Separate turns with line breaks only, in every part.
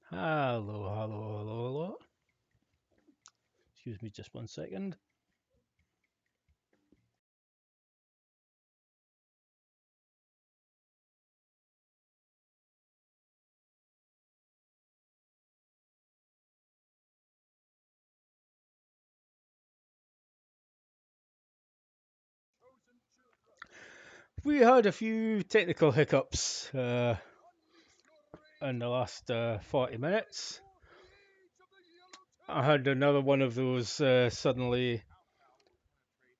Hello, hello, hello, hello. Excuse me just one second. We had a few technical hiccups in the last 40 minutes. I had another one of those suddenly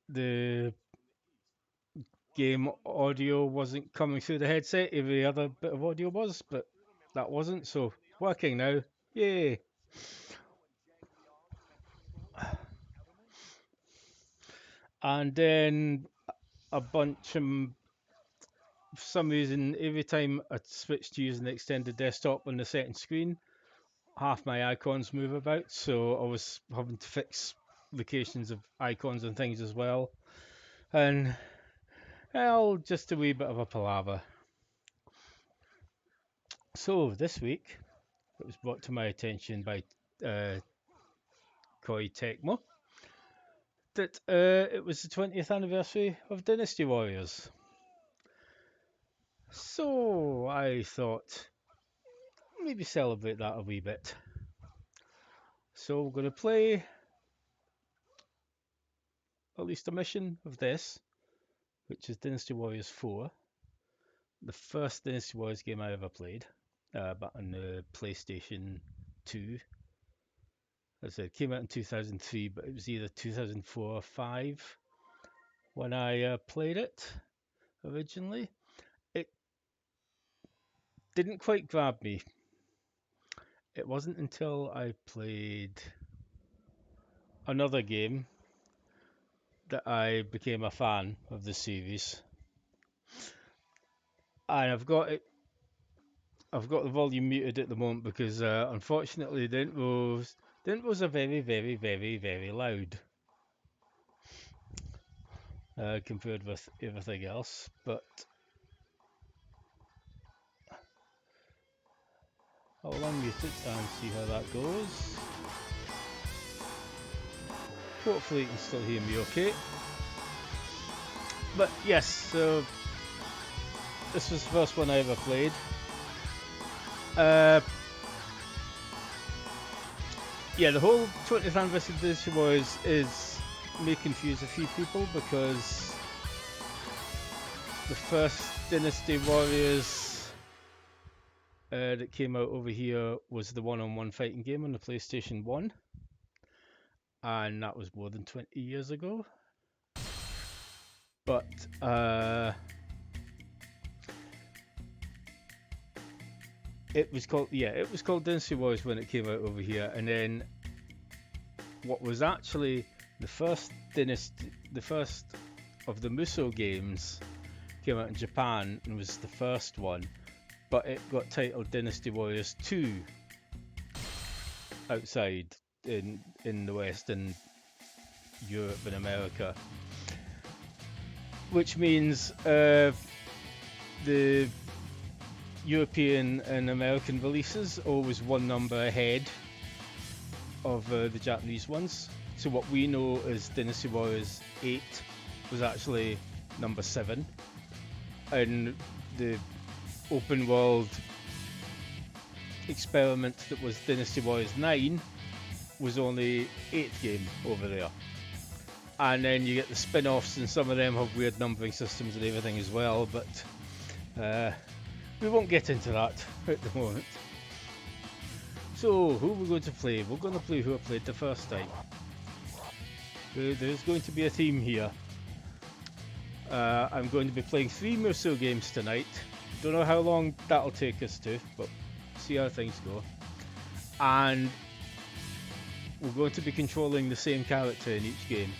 the game audio wasn't coming through the headset. Every other bit of audio was, but that wasn't. So working now. Yay. And then a bunch of for some reason, every time I switch to using the extended desktop on the second screen, half my icons move about. So I was having to fix locations of icons and things as well. And well, just a wee bit of a palaver. So this week, it was brought to my attention by uh, Koi Tecmo that it was the 20th anniversary of Dynasty Warriors. So I thought maybe celebrate that a wee bit. So we're going to play at least a mission of this, which is Dynasty Warriors 4, the first Dynasty Warriors game I ever played, back on the PlayStation 2. As I said, it came out in 2003, but it was either 2004 or 5 when I played it originally. It didn't quite grab me. It wasn't until I played another game that I became a fan of the series. And I've got the volume muted at the moment because unfortunately the intros are very, very, very, very loud compared with everything else. But I'll unmute it and see how that goes. Hopefully you can still hear me okay. But yes, so this was the first one I ever played. Yeah, the whole 20th anniversary of Dynasty Warriors may confuse a few people because the first Dynasty Warriors that came out over here was the one-on-one fighting game on the PlayStation 1, and that was more than 20 years ago. But it was called Dynasty Warriors when it came out over here, and then what was actually the first of the Musou games came out in Japan and was the first one, but it got titled Dynasty Warriors 2 outside in the West and Europe and America, which means the European and American releases always one number ahead of the Japanese ones. So what we know as Dynasty Warriors 8 was actually number 7, and the open world experiment that was Dynasty Warriors 9 was only 8th game over there. And then you get the spin-offs, and some of them have weird numbering systems and everything as well, but we won't get into that at the moment. So, who are we going to play? We're going to play who I played the first time. There's going to be a theme here. I'm going to be playing 3 Musou games tonight. Don't know how long that'll take us to, but see how things go. And we're going to be controlling the same character in each game.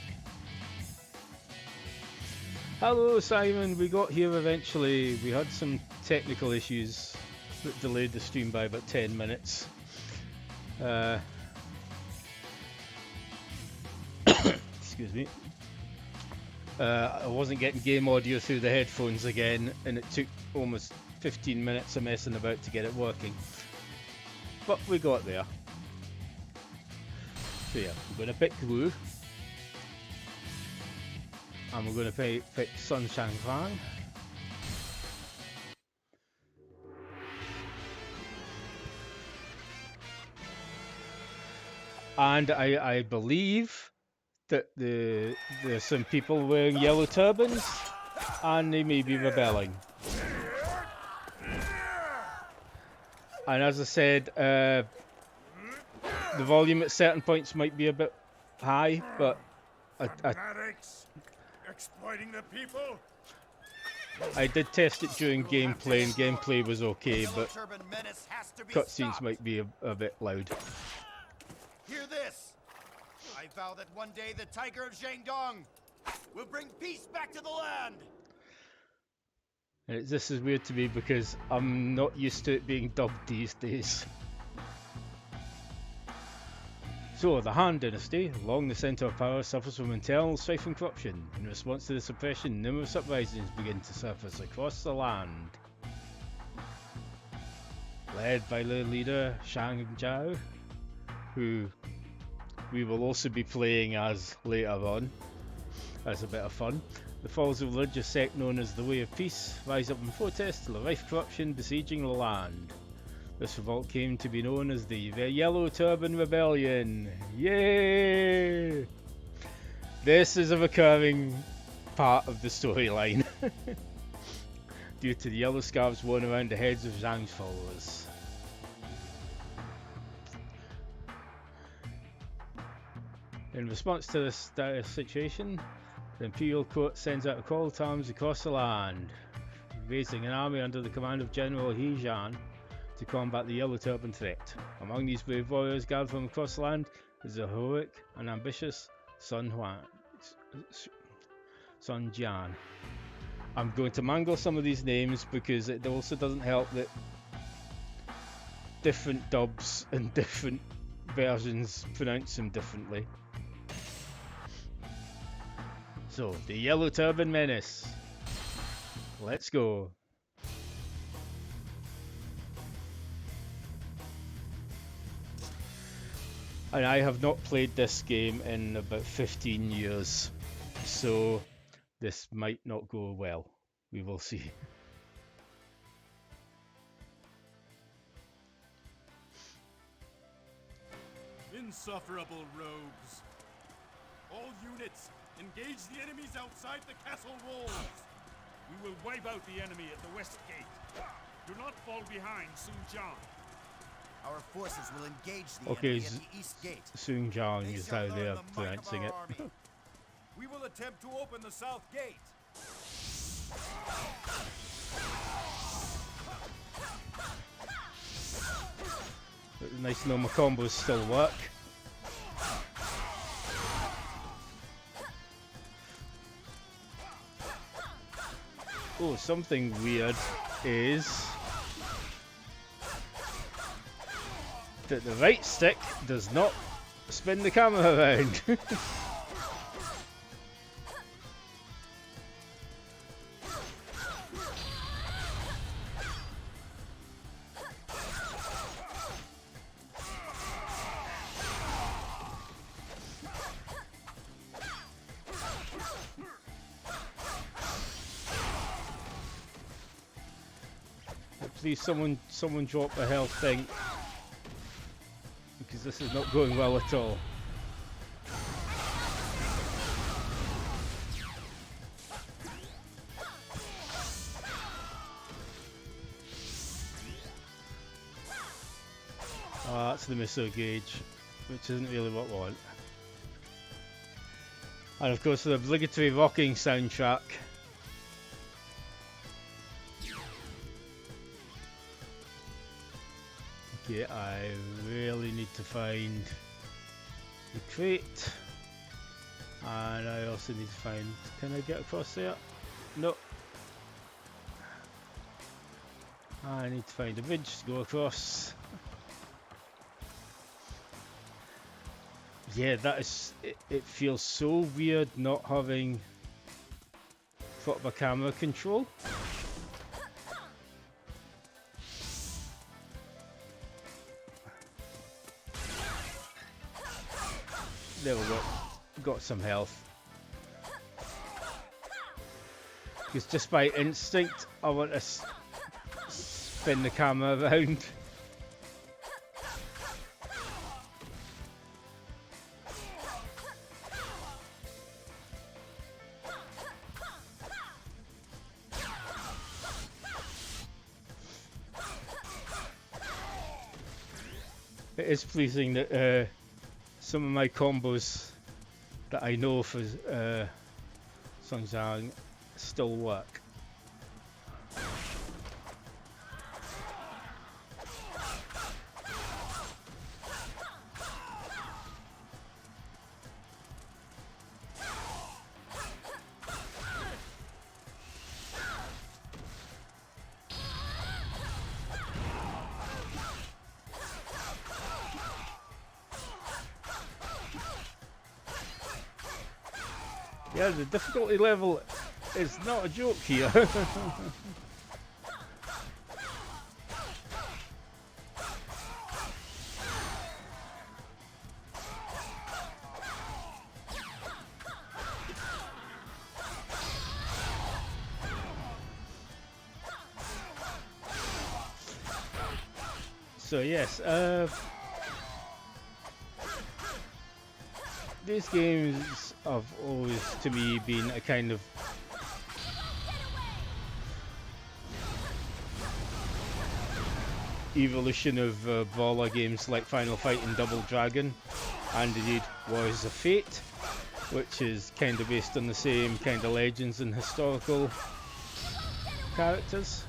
Hello Simon, we got here eventually. We had some technical issues that delayed the stream by about 10 minutes. Excuse me. I wasn't getting game audio through the headphones again, and it took almost 15 minutes of messing about to get it working. but we got there. So yeah, I'm going to pick Lu. And we're going to pick Sun Shangfang. And I believe that there's some people wearing yellow turbans, and they may be rebelling. And as I said, the volume at certain points might be a bit high, but
exploiting the people.
I did test it during gameplay, and gameplay was okay, but cutscenes might be a bit loud.
Hear this! I vow that one day the Tiger of Jiangdong will bring peace back to the land!
This is weird to me because I'm not used to it being dubbed these days. So, the Han Dynasty, along the centre of power, suffers from internal strife and corruption. In response to this oppression, numerous uprisings begin to surface across the land. Led by the leader Shang Zhao, who we will also be playing as later on, as a bit of fun. The followers of a religious sect known as the Way of Peace rise up in protest to the rife corruption besieging the land. This revolt came to be known as the Yellow Turban Rebellion. Yay! This is a recurring part of the storyline due to the yellow scarves worn around the heads of Zhang's followers. In response to this dire situation, the Imperial Court sends out a call to arms across the land, raising an army under the command of General He Zhan to combat the Yellow Turban threat. Among these brave warriors gathered from across the land is the heroic and ambitious Sun Jian. I'm going to mangle some of these names because it also doesn't help that different dubs and different versions pronounce them differently. So, the Yellow Turban Menace. Let's go. And I have not played this game in about 15 years, so this might not go well. We will see.
Insufferable rogues. All units, engage the enemies outside the castle walls. We will wipe out the enemy at the west gate. Do not fall behind Sun Jian.
Our forces will engage the enemy at the east gate.
Sun Jian is how they're pronouncing it.
We will attempt to open the south gate.
Nice normal combos still work. Oh, something weird is that the right stick does not spin the camera around. Please, someone drop a health thing, because this is not going well at all. Oh, that's the musou gauge, which isn't really what we want. And of course the obligatory rocking soundtrack. Okay, I really need to find the crate, and I also need to find, can I get across there? No. I need to find a bridge to go across. Yeah, that is, it feels so weird not having proper camera control. there we go. Got some health. Because just by instinct, I want to spin the camera around. It is pleasing that some of my combos that I know for Sung Zhang still work. Yeah, the difficulty level is not a joke here. So yes, these games have always, to me, been a kind of evolution of brawler games like Final Fight and Double Dragon, and indeed Warriors of Fate, which is kind of based on the same kind of legends and historical characters.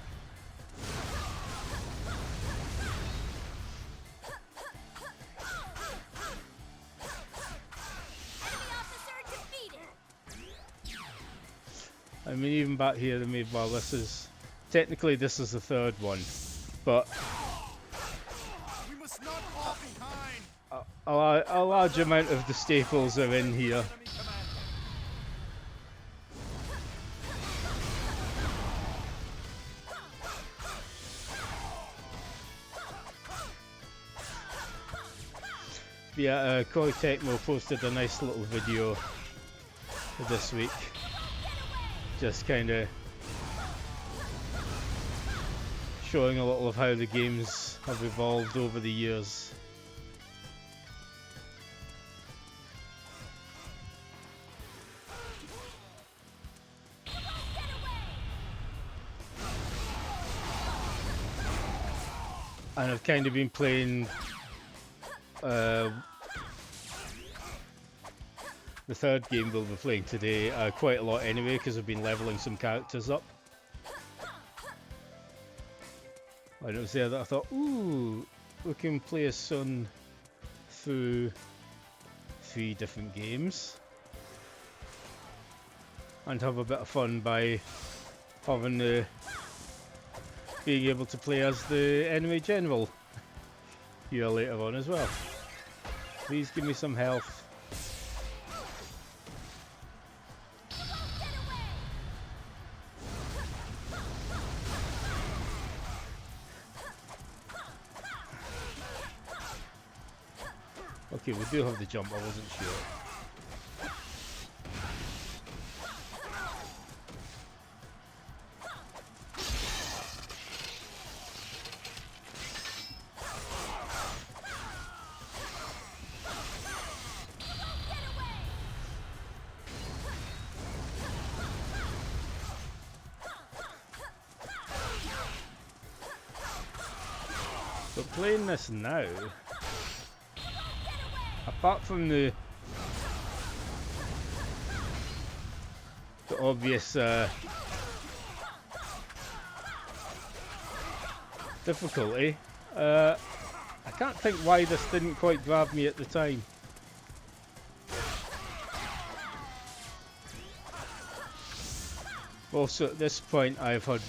I mean, even back here, well, this is technically this is the third one, but
We must not fall behind.
a large amount of the staples are in here.
Enemy commander.
Yeah, Koi Tecmo posted a nice little video this week, just kind of showing a little of how the games have evolved over the years. And I've kind of been playing the third game we'll be playing today quite a lot anyway, because I've been leveling some characters up. And it was there that I thought, ooh, we can play as Sun through 3 different games and have a bit of fun by having being able to play as the enemy general here later on as well. Please give me some health. Okay, we do have the jump, I wasn't sure. But playing this now, apart from the obvious difficulty, I can't think why this didn't quite grab me at the time. Also, at this point, I've had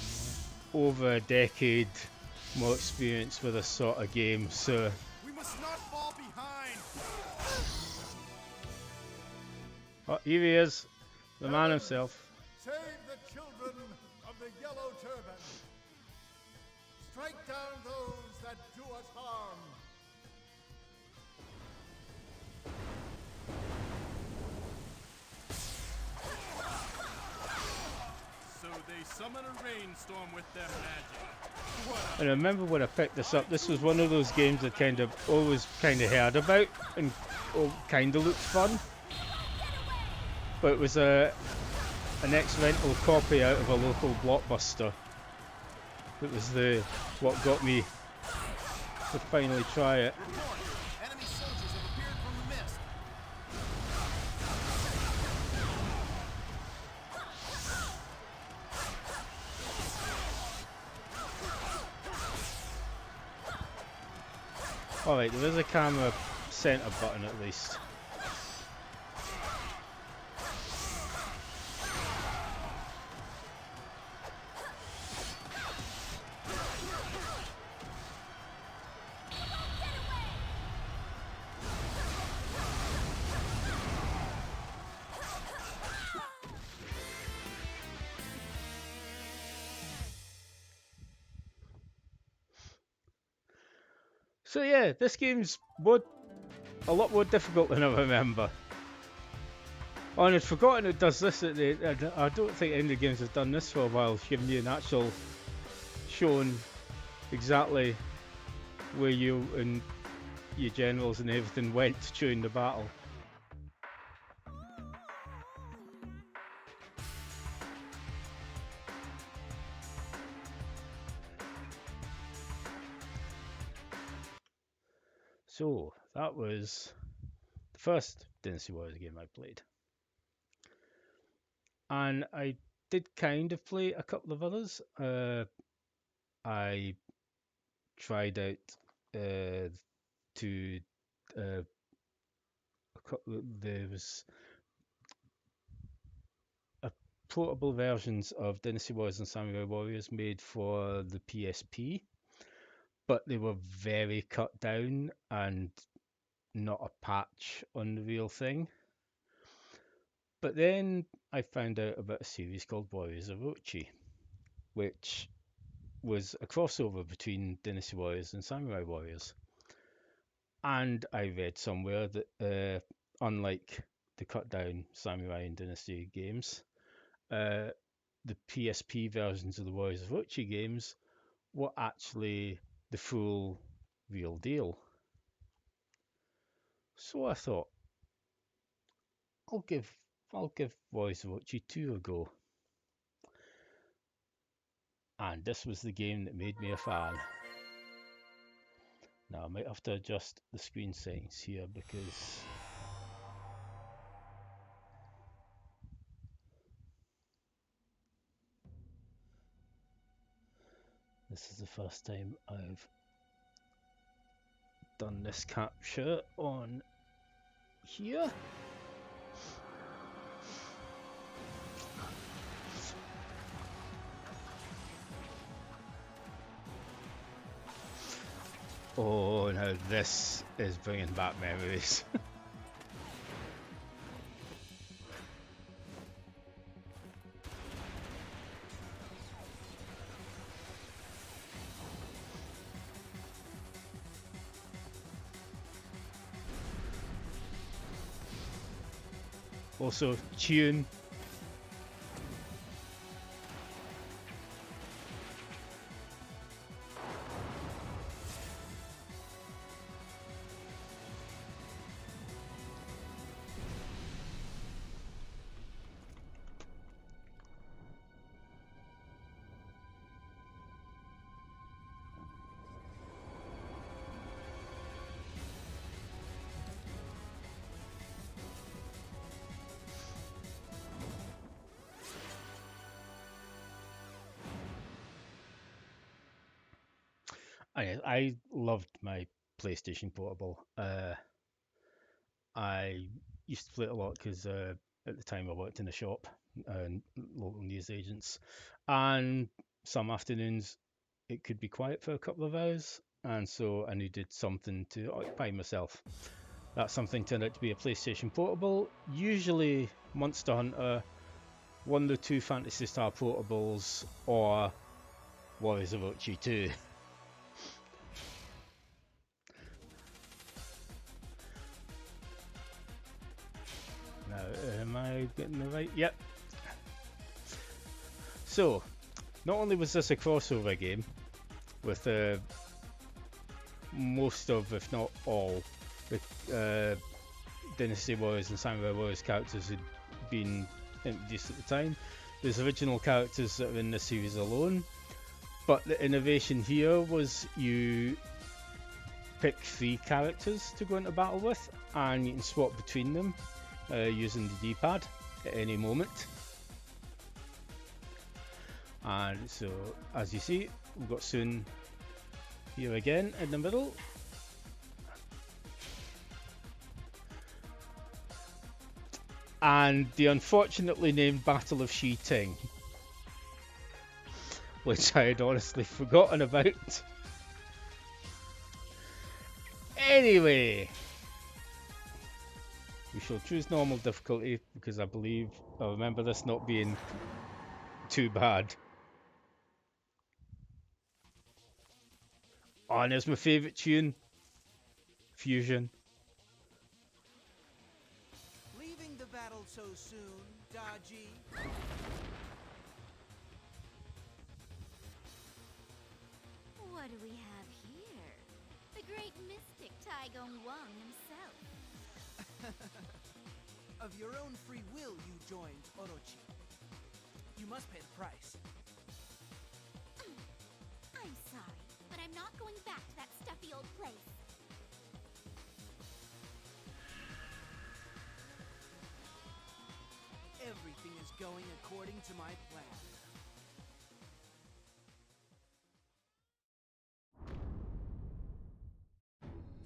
over a decade more experience with this sort of game, so
We must not fall behind.
oh, here he is, the man himself.
Save the children of the Yellow Turban. Strike down those that do us harm.
summon a rainstorm with their magic. What
And I remember when I picked this up, this was one of those games I kind of always kind of heard about and kind of looked fun. But it was an ex-rental copy out of a local Blockbuster. It was what got me to finally try it.
Enemy soldiers have appeared from the mist.
Alright, there is a camera center button at least. So yeah, this game's a lot more difficult than I remember. Oh, and I'd forgotten it does this. I don't think any of the games have done this for a while, giving you an actual showing exactly where you and your generals and everything went during the battle. So that was the first Dynasty Warriors game I played, and I did kind of play a couple of others. I tried out to there was a portable versions of Dynasty Warriors and Samurai Warriors made for the PSP, but they were very cut down and not a patch on the real thing. But then I found out about a series called Warriors of Orochi, which was a crossover between Dynasty Warriors and Samurai Warriors. And I read somewhere that unlike the cut down Samurai and Dynasty games, the PSP versions of the Warriors of Orochi games were actually the full real deal. So I thought, I'll give Warriors of Orochi 2 a go. And this was the game that made me a fan. Now I might have to adjust the screen settings here because this is the first time I've done this capture on here. Oh, now this is bringing back memories. Also, tune. I loved my PlayStation Portable. I used to play it a lot because at the time I worked in a shop and local news agents, and some afternoons it could be quiet for a couple of hours, and so I needed something to occupy myself. That something turned out to be a PlayStation Portable, usually Monster Hunter, one of the two Phantasy Star Portables, or Warriors of Orochi 2. Now, am I getting the right? Yep. So, Not only was this a crossover game with most of, if not all, the Dynasty Warriors and Samurai Warriors characters who'd been introduced at the time. There's original characters that are in the series alone, but the innovation here was you pick 3 characters to go into battle with, and you can swap between them using the D-pad at any moment. And so, as you see, we've got Sun here again in the middle. And the unfortunately named Battle of Shi Ting, which I had honestly forgotten about. Anyway, we shall choose normal difficulty because I remember this not being too bad. Oh, and there's my favourite tune, Fusion.
Leaving the battle so soon, Daji?
What do we have here? The great mystic Taigong Wang himself.
Of your own free will, you joined Orochi. You must pay the price.
I'm sorry, but I'm not going back to that stuffy old place.
Everything is going according to my plan.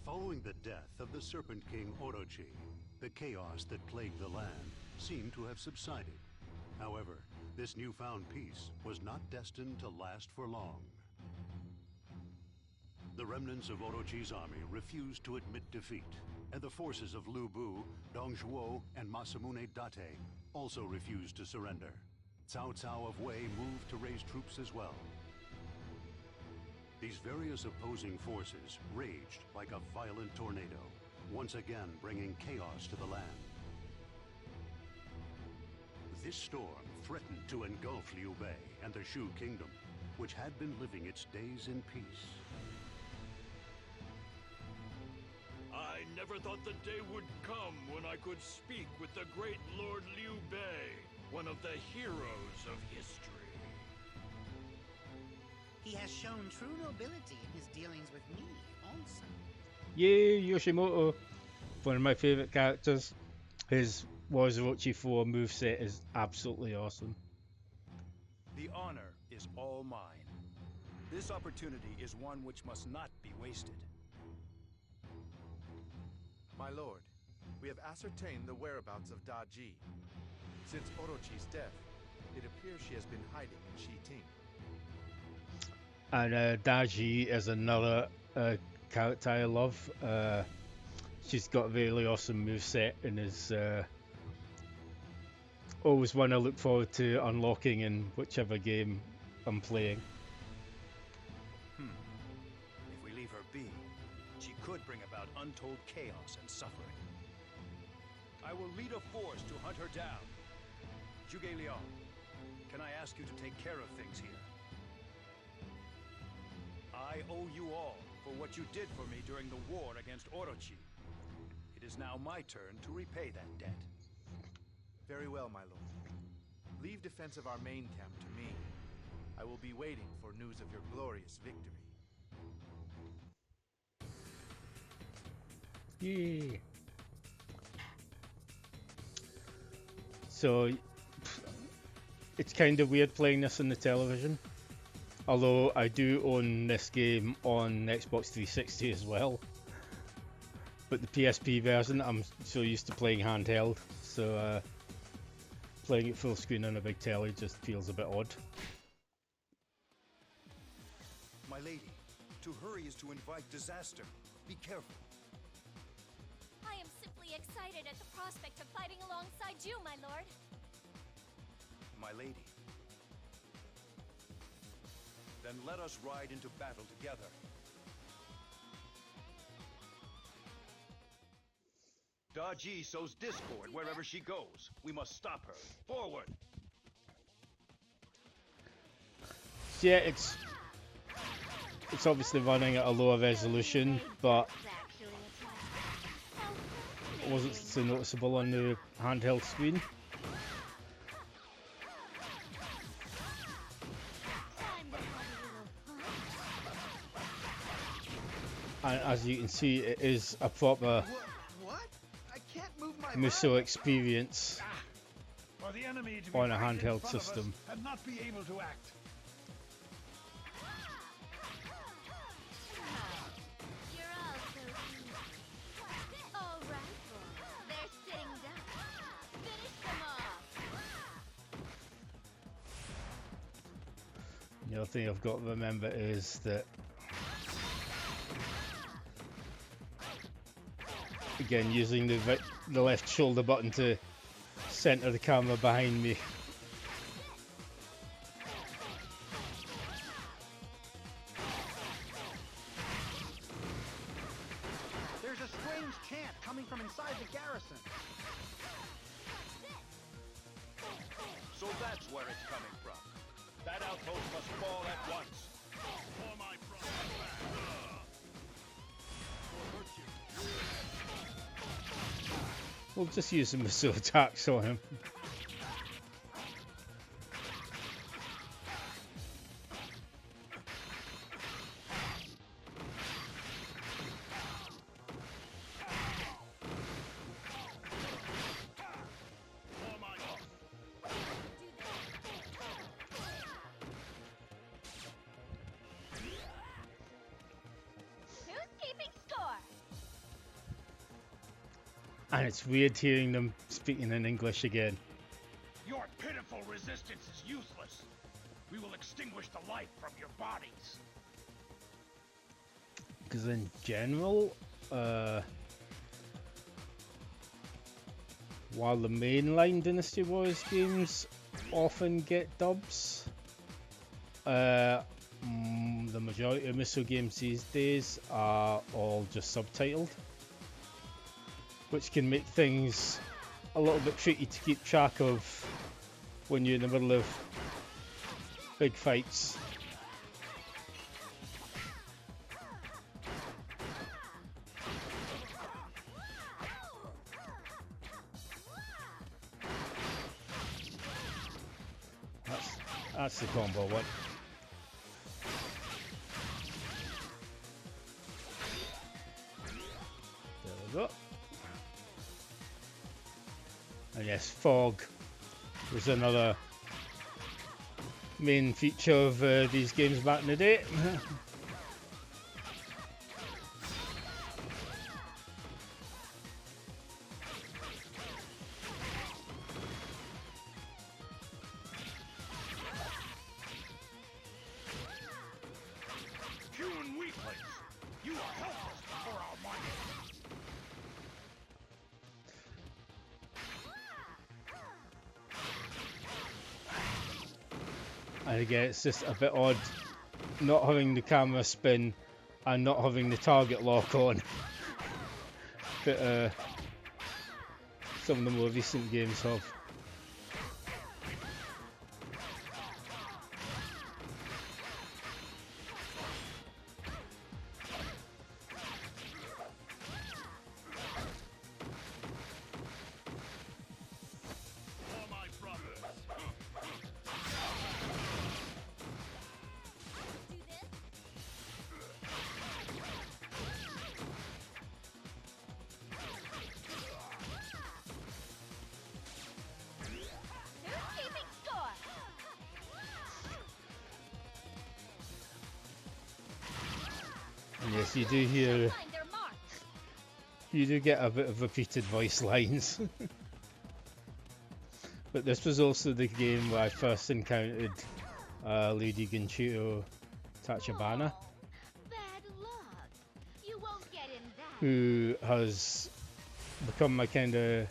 Following the death of the Serpent King Orochi, the chaos that plagued the land seemed to have subsided. However, this newfound peace was not destined to last for long. The remnants of Orochi's army refused to admit defeat, and the forces of Lu Bu, Dong Zhuo, and Masamune Date also refused to surrender. Cao Cao of Wei moved to raise troops as well. These various opposing forces raged like a violent tornado, once again bringing chaos to the land. This storm threatened to engulf Liu Bei and the Shu Kingdom, which had been living its days in peace.
I never thought the day would come when I could speak with the great Lord Liu Bei, one of the heroes of history.
He has shown true nobility in his dealings with me, also.
Yay, Yoshimoto! One of my favourite characters. His Warriors of Orochi 4 moveset is absolutely awesome.
The honor is all mine. This opportunity is one which must not be wasted.
My lord, we have ascertained the whereabouts of Daji. Since Orochi's death, it appears she has been hiding in Shiting.
And Daji is another character I love. She's got a really awesome moveset and is always one I look forward to unlocking in whichever game I'm playing.
If we leave her be, she could bring about untold chaos and suffering. I will lead a force to hunt her down. Zhuge Liang, can I ask you to take care of things here? I owe you all for what you did for me during the war against Orochi. It is now my turn to repay that debt.
Very well, my lord. Leave defense of our main camp to me. I will be waiting for news of your glorious victory.
Yay! So, it's kind of weird playing this on the television. Although I do own this game on Xbox 360 as well. But the PSP version, I'm so used to playing handheld, so playing it full screen on a big telly just feels a bit odd.
My lady, to hurry is to invite disaster. Be careful.
I am simply excited at the prospect of fighting alongside you, my lord.
My lady. Then let us ride into battle together. Daji sows discord wherever she goes. We must stop her. Forward!
yeah, it's obviously running at a lower resolution, but it wasn't so noticeable on the handheld screen. And as you can see, it is a proper
What? I can't move my
musou experience
For the enemy to be
on a
right in
handheld
front of us
system.
and not be able to act.
You're all so cute. All right, boys. They're sitting down. Finish them off.
The other thing I've got to remember is that, again, using the left shoulder button to center the camera behind me.
There's a strange chant coming from inside the garrison.
So that's where it's coming from. That outpost must fall at once. For my
We'll just use the musou attacks on him.
Who's keeping score?
And it's weird hearing them speaking in English again.
Your pitiful resistance is useless. We will extinguish the light from your bodies.
Because in general, while the mainline Dynasty Wars games often get dubs, the majority of musou games these days are all just subtitled, which can make things a little bit tricky to keep track of when you're in the middle of big fights. That's the combo one. There we go. And yes, fog was another main feature of these games back in the day.
Human weaklings, you are helpless before our might.
And again, it's just a bit odd not having the camera spin and not having the target lock on. But some of the more recent games have.
For my brothers.
Do this. Who's keeping score?
And yes, you do hear,
Find their mark.
you do get a bit of repeated voice lines. But this was also the game where I first encountered Lady Ginchiro Tachibana,
Oh, bad luck. You won't get in that.
who has become my kind of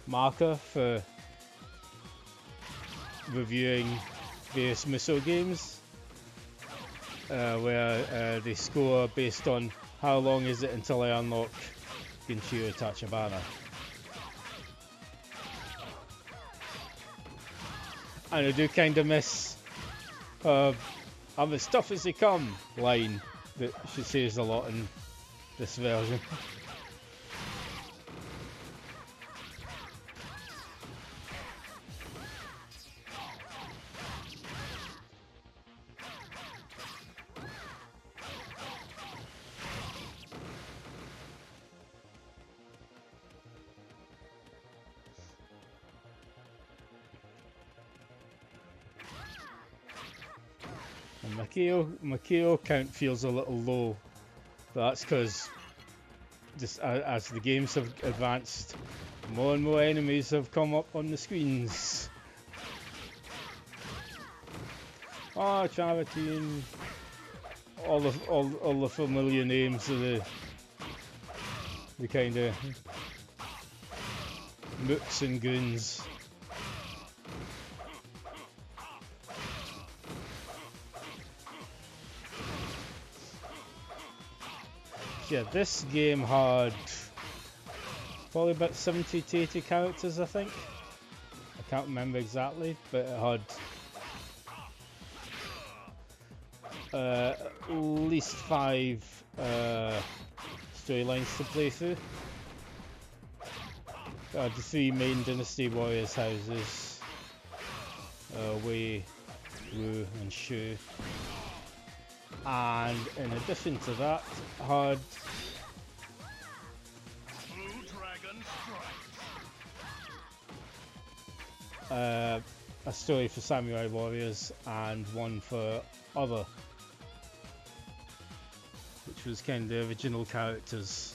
marker for reviewing various musou games, where they score based on how long is it until I unlock Ginchiro Tachibana. And I do kind of miss I'm as tough as they come line that she says a lot in this version. My KO count feels a little low, but that's because just as the games have advanced, more and more enemies have come up on the screens. Oh, Travertine, all the familiar names of the kind of mooks and goons. Yeah, this game had probably about 70 to 80 characters, I think. I can't remember exactly, but it had at least 5 storylines to play through. The 3 main Dynasty Warriors houses, Wei, Wu and Shu. And in addition to that, had a story for Samurai Warriors and one for Other, which was kind of the original characters.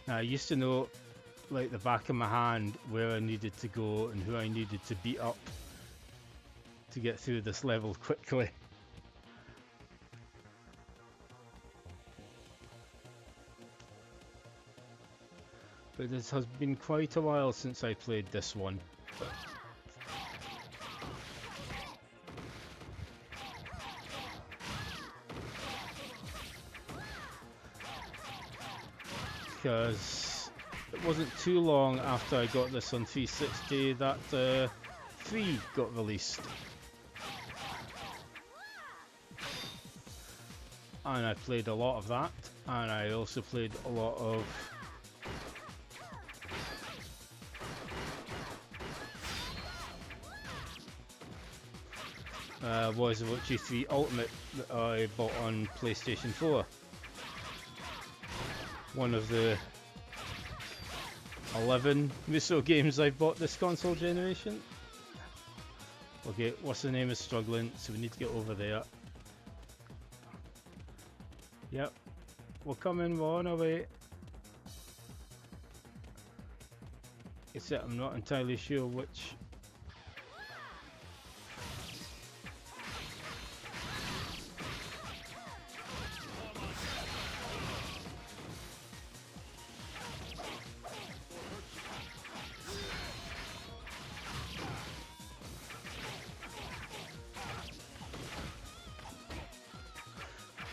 Now I used to know like the back of my hand where I needed to go and who I needed to beat up to get through this level quickly. But it has been quite a while since I played this one. Because it wasn't too long after I got this on 360 that 3 got released. And I played a lot of that, and I also played a lot of Warriors of Orochi 3 Ultimate that I bought on PlayStation 4. One of the 11 musou games I've bought this console generation. Okay, what's the name is struggling, so we need to get over there. Yep, we're coming, we're on our way. Except I'm not entirely sure which.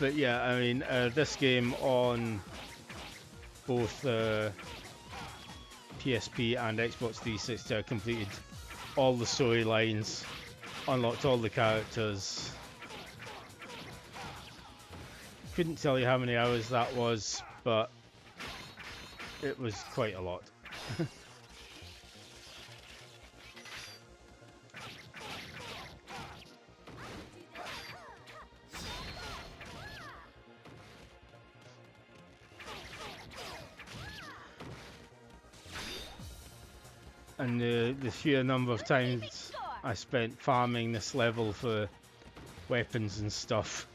But yeah, I mean, this game on both PSP and Xbox 360, I completed all the storylines, unlocked all the characters. Couldn't tell you how many hours that was, but it was quite a lot. And the sheer number of times I spent farming this level for weapons and stuff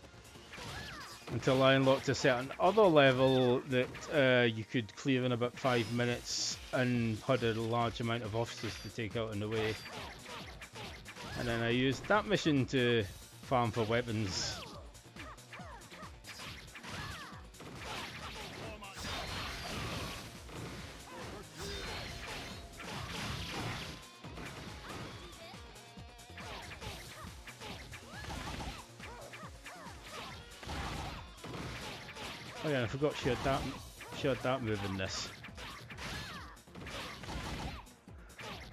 until I unlocked a certain other level that you could clear in about 5 minutes and had a large amount of officers to take out on the way. And then I used that mission to farm for weapons. Oh yeah, I forgot she had that move in this.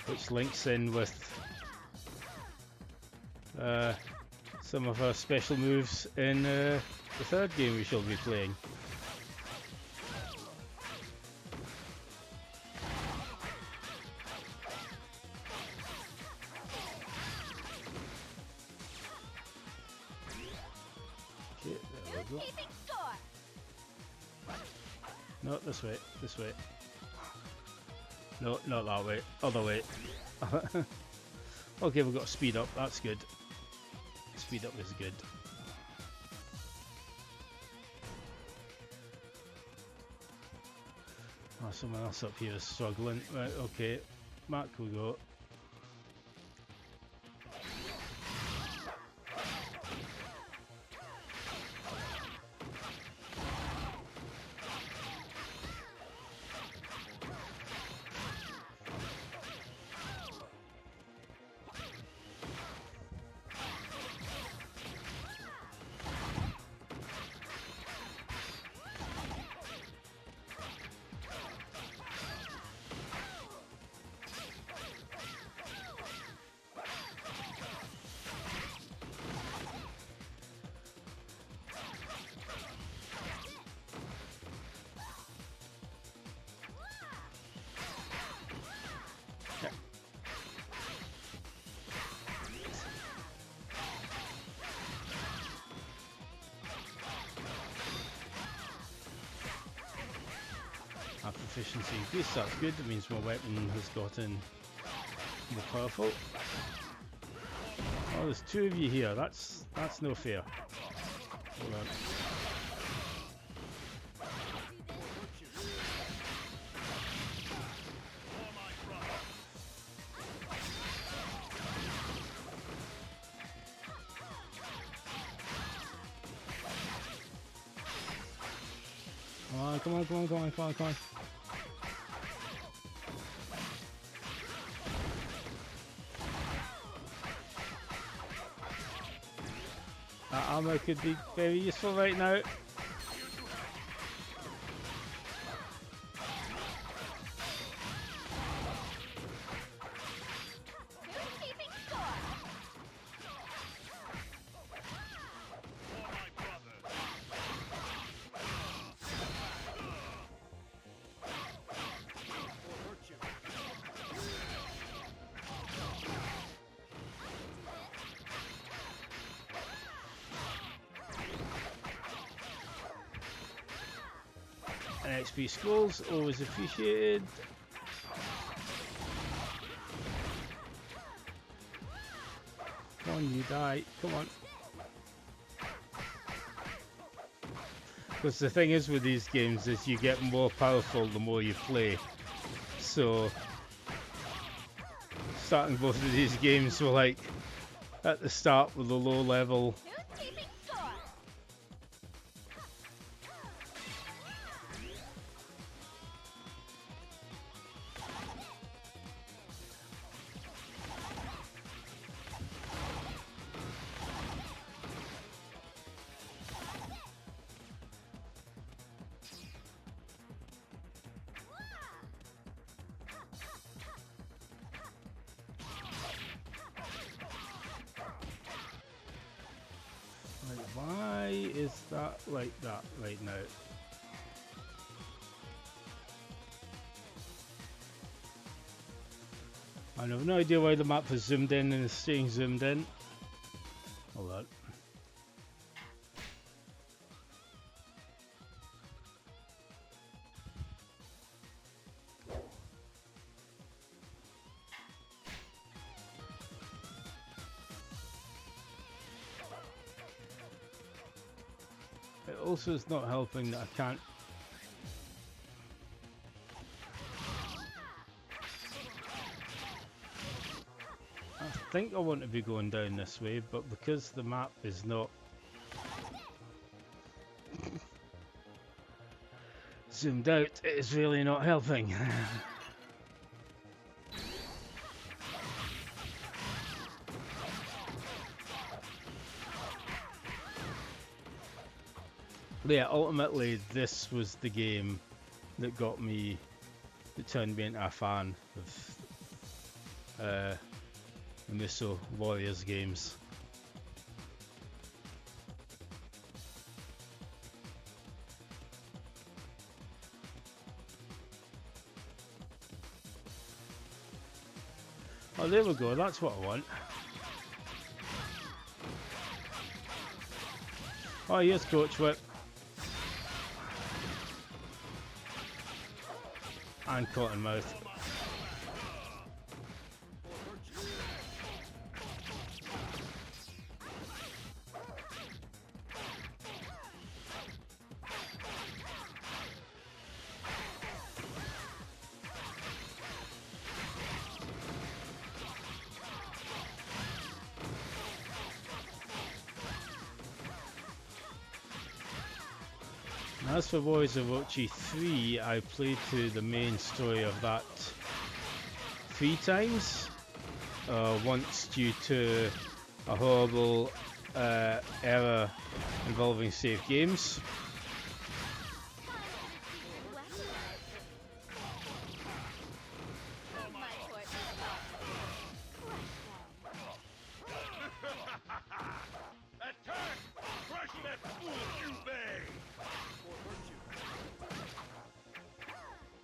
which links in with some of our special moves in the third game we shall be playing. Okay, there we go.
Keeping score.
No, this way, this way. No, not that way, other way. Okay, we've got speed up, that's good. Speed up is good. Oh, someone else up here is struggling. Right, okay. Mark will go. Our proficiency increase, that's good. It means my weapon has gotten more powerful. Oh, there's two of you here. That's no fair. Hold on. Come on, come on, come on, come on, come on. That armor could be very useful right now.
Keeping score.
And XP scrolls, always appreciated. Come on, you die. Come on. Because the thing is with these games is you get more powerful the more you play. So starting both of these games were like at the start with a low level.
Keeping score.
Like, why is that like that right now? I have no idea why the map has zoomed in and is staying zoomed in. Hold on. It also is not helping that I can't. I think I want to be going down this way, but because the map is not zoomed out, it is really not helping. Yeah, ultimately this was the game that got me, that turned me into a fan of Musou Warriors games. Oh, there we go, that's what I want. Oh, here's Coach Whip. And Cotton Mouth. As for Warriors of Orochi 3, I played through the main story of that 3 times. Once due to a horrible error involving save games.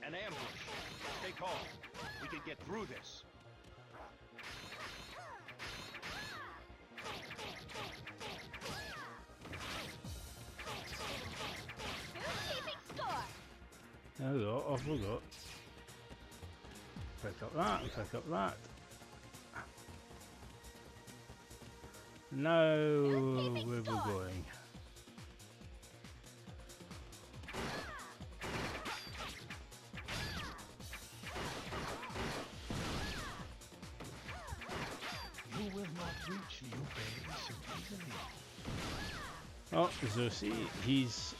An ambush. Stay calm. We can get through this.
There we go, off we go. Pick up that, and pick up that. Now, where we're going.
You will not reach Liu Bei so easily.
Oh, Zosi, he's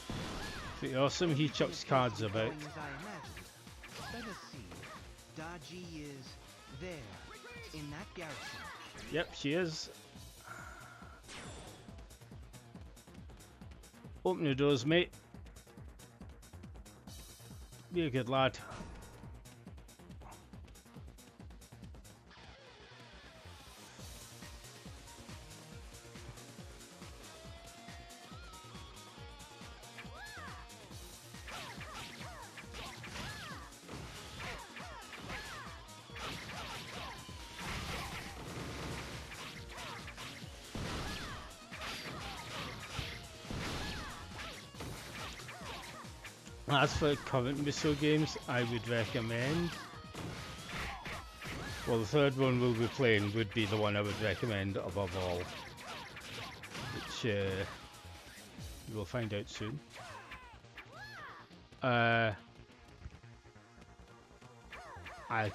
pretty awesome. He chucks cards about.
As I imagined. Let us see. Daji is there, in that garrison.
Yep, she is. Open your doors, mate. Be a good lad. As for current Musou games, I would recommend, well, the third one we'll be playing would be the one I would recommend above all, which you will find out soon. I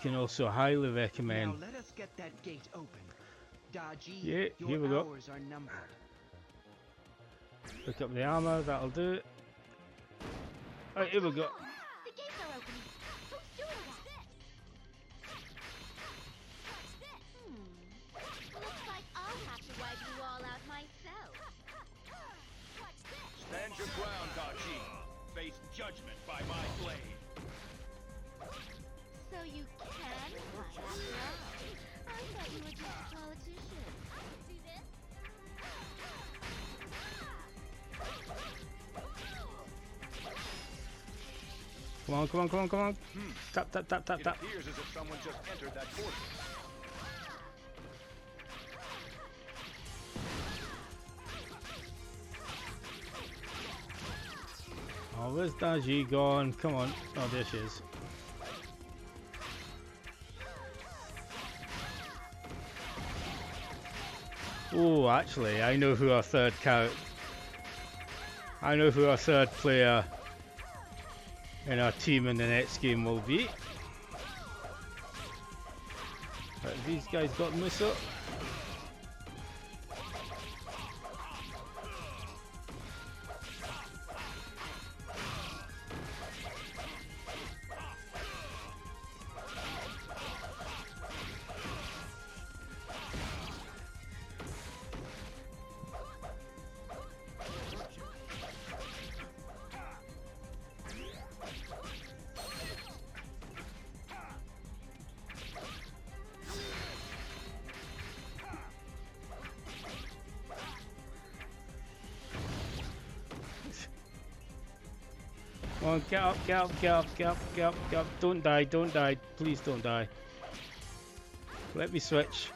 can also highly recommend.
Now let us get that gate open. Daji,
Yeah,
your
here we go.
hours are numbered.
Pick up the armor, that'll do it. Right, here we go.
The gates are opening. Who's doing that? Looks like I'll have to wipe you all out myself.
Stand your ground, Daji. Face judgment by my blade.
So you can fight after all. I thought you were just a politician. I can do this.
Come on, come on, come on, come on. Tap, tap, tap, tap,
It
tap.
appears as if someone just entered that fortress.
Oh, where's Daji gone? Come on. Oh, there she is. Oh, actually, I know who our third player in our team in the next game will be. But these guys got Musou. Come on, get up, get up, get up, get up, get up, get up. Don't die, don't die. Please don't die. Let me switch.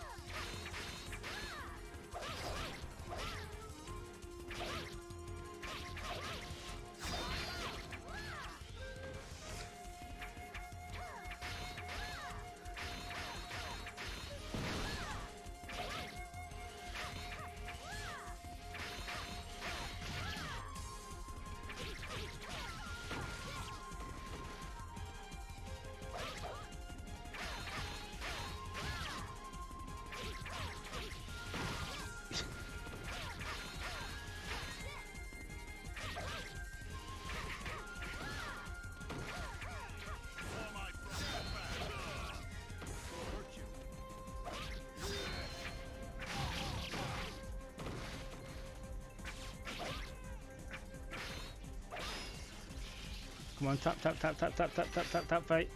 Come on, tap, tap, tap, tap, tap, tap, tap, tap, tap, fight.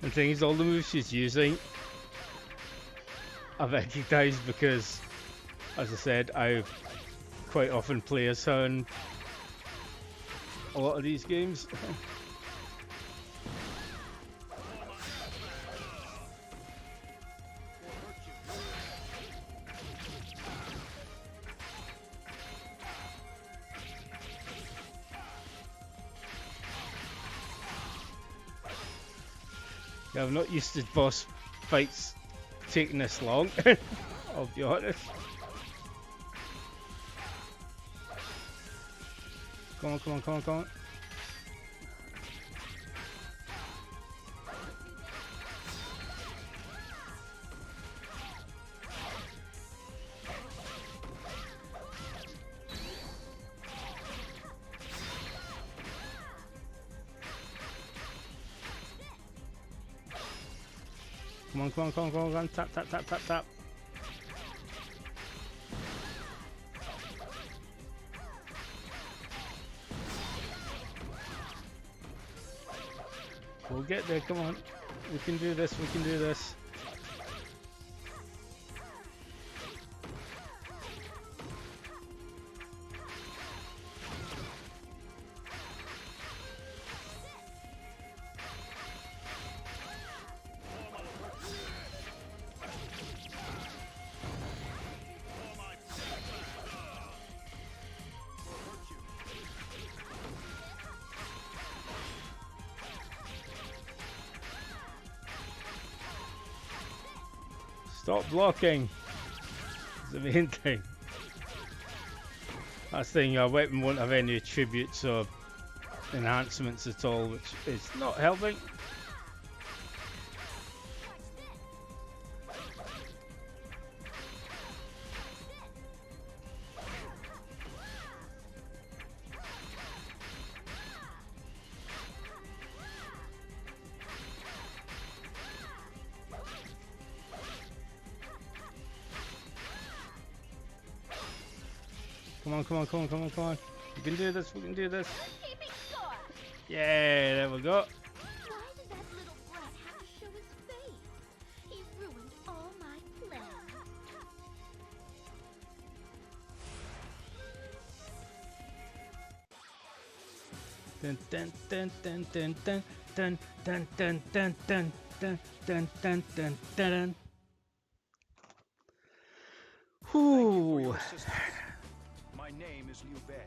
The thing is, all the moves she's using, I've recognised because, as I said, I quite often play as her in a lot of these games. Yeah, I'm not used to boss fights taking this long, I'll be honest. Come on, come on, come on, come on. Come on, come on, come on, come on, come on, tap, tap, tap, tap, tap. We'll get there, come on. We can do this, we can do this. Stop blocking. It's the main thing. That's the thing, our weapon won't have any attributes or enhancements at all, which is not helping. Come on, come on, come on, come on, come on. We can do this, we can do this.
Keeping score.
Yeah, there we go.
Why did that little brat have to show his face? He ruined all my plans.
Dun dun dun dun dun dun dun dun dun dun dun dun dun dun dun dun.
Thank you for your
Whew.
assistance. My name is Liu Bei.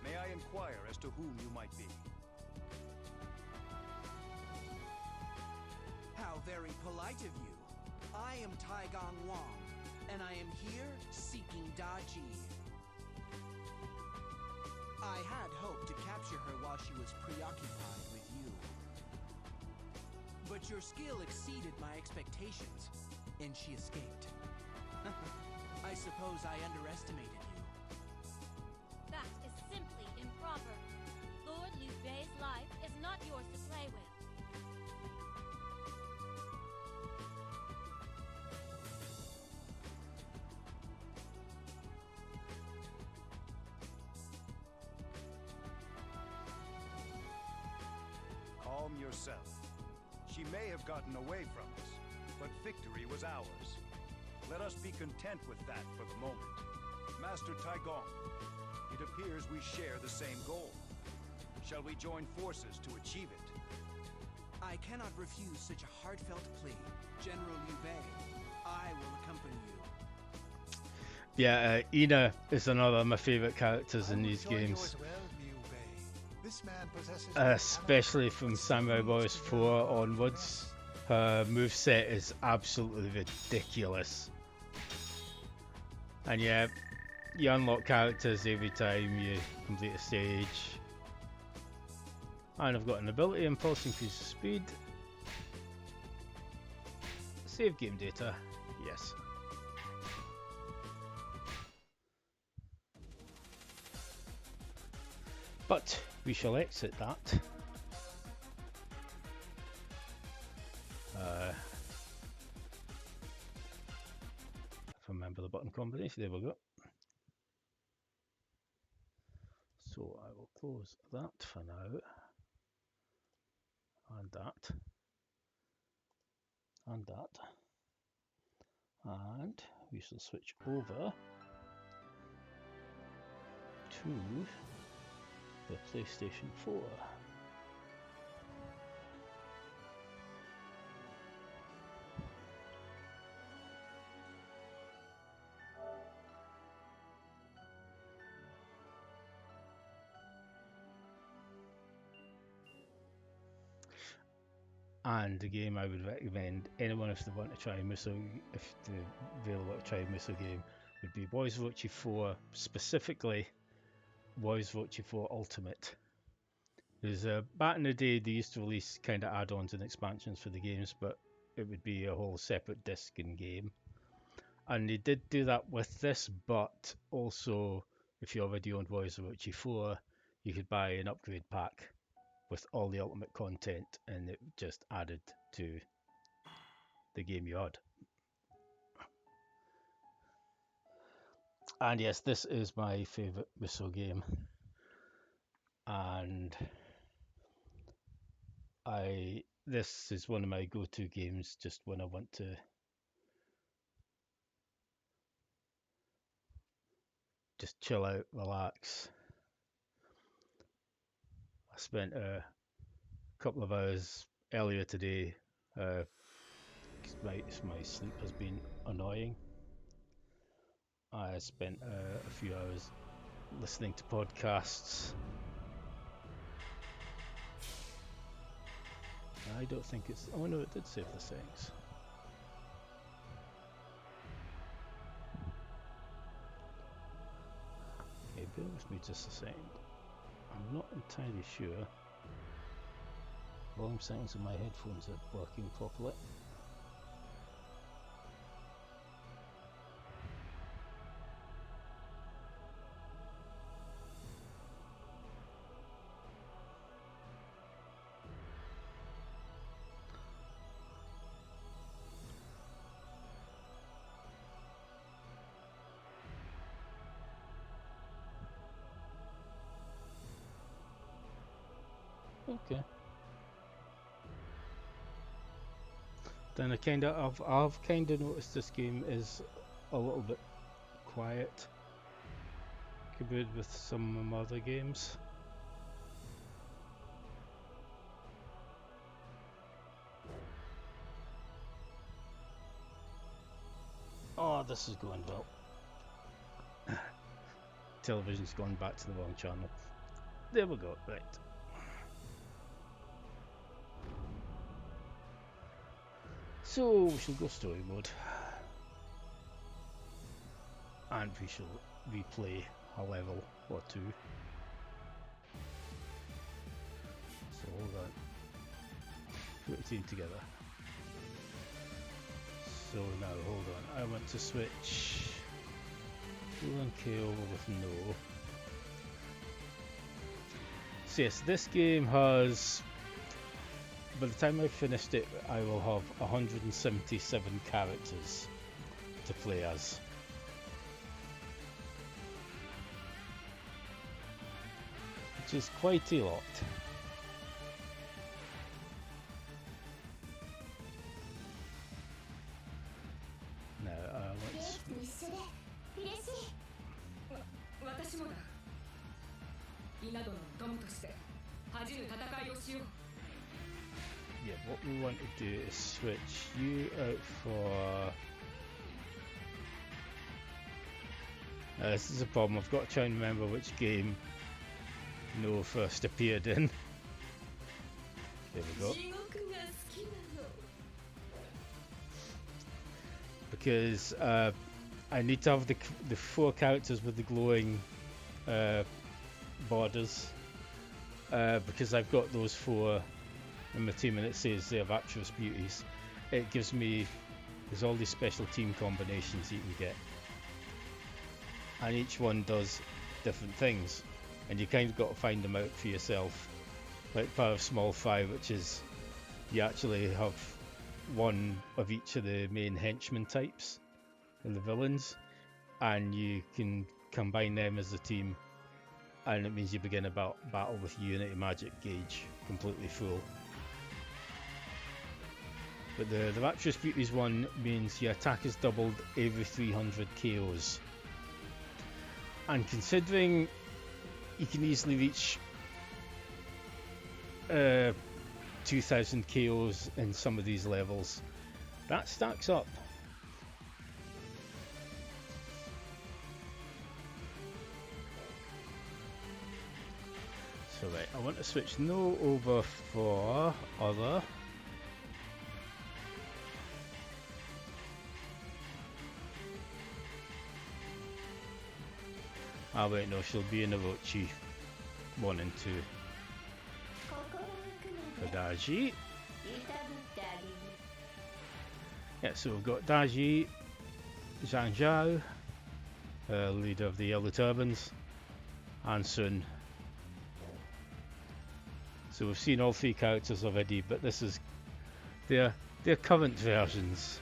May I inquire as to whom you might be?
How very polite of you. I am Taigong Wang, and I am here seeking Daji. I had hoped to capture her while she was preoccupied with you. But your skill exceeded my expectations, and she escaped. I suppose I underestimated you.
That is simply improper. Lord Liu Bei's life is not yours to play with.
Calm yourself. She may have gotten away from us, but victory was ours. Let us be content with that for the moment. Master Taigong, it appears we share the same goal. Shall we join forces to achieve it?
I cannot refuse such a heartfelt plea. General Liu Bei, I will accompany you.
Yeah, Ina is another of my favourite characters in these games. Especially from Samurai Boys 4 onwards. Her moveset is absolutely ridiculous. And yeah, you unlock characters every time you complete a stage. And I've got an ability, Impulse increases speed. Save game data, yes. But we shall exit that. If I remember the button combination, there we go. So I will close that for now. And that. And that. And we shall switch over to the PlayStation 4. And the game I would recommend anyone if they want to try Musou, if they really want to try a Musou game, would be Boys of Orochi 4, specifically Boys of Orochi 4 Ultimate. There's back in the day they used to release kind of add-ons and expansions for the games, but it would be a whole separate disc in game. And they did do that with this, but also if you already owned Boys of Orochi 4, you could buy an upgrade pack with all the ultimate content, and it just added to the game you had. And yes, this is my favourite Musou game, and this is one of my go-to games just when I want to just chill out, relax. I spent a couple of hours earlier today. My sleep has been annoying. I spent a few hours listening to podcasts. I don't think it's... Oh no, it did save the settings. Okay, bear with me just a second. I'm not entirely sure volume settings on my headphones are working properly. Okay. Then I've kind of noticed this game is a little bit quiet compared with some of my other games. Oh, this is going well. Television's gone back to the wrong channel. There we go, right. So we shall go story mode, and we shall replay a level or two. So hold on, put the team together. So now hold on, I want to switch 1K over with no. So yes, this game has, by the time I've finished it, I will have 177 characters to play as. Which is quite a lot. Now I want
緒で嬉しい。
私もだ。稲殿の友として恥じぬ戦いをしよう。
Yeah, what we want to do is switch you out for... this is a problem, I've got to try and remember which game No first appeared in. There we go. Because I need to have the 4 characters with the glowing borders. Because I've got those 4 in my team and it says they have actress beauties. It gives me, there's all these special team combinations you can get. And each one does different things. And you kind of got to find them out for yourself. Like Power of Small Fry, which is, you actually have one of each of the main henchman types and the villains. And you can combine them as a team. And it means you begin a battle with Unity Magic Gauge completely full. But the Rapturous Beauties one means your attack is doubled every 300 KOs. And considering you can easily reach 2000 KOs in some of these levels, that stacks up. So right, I want to switch No over for Other. Ah wait, no, she'll be in Orochi 1 and 2. For Daji. Yeah, so we've got Daji, Zhang Zhao, leader of the Yellow Turbans, and Sun. So we've seen all 3 characters already, but this is their current versions.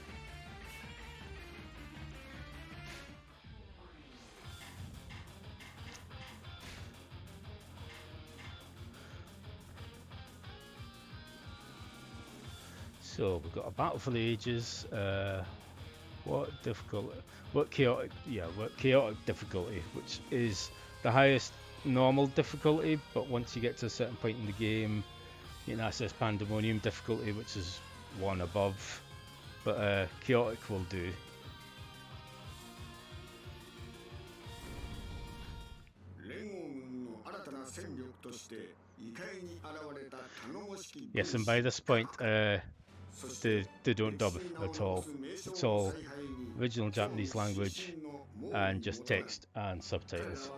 So we've got a battle for the ages. What chaotic difficulty, which is the highest normal difficulty, but once you get to a certain point in the game, you can access Pandemonium difficulty, which is 1 above. But chaotic will do. Yes, and by this point, they don't dub at all. It's all original Japanese language and just text and subtitles.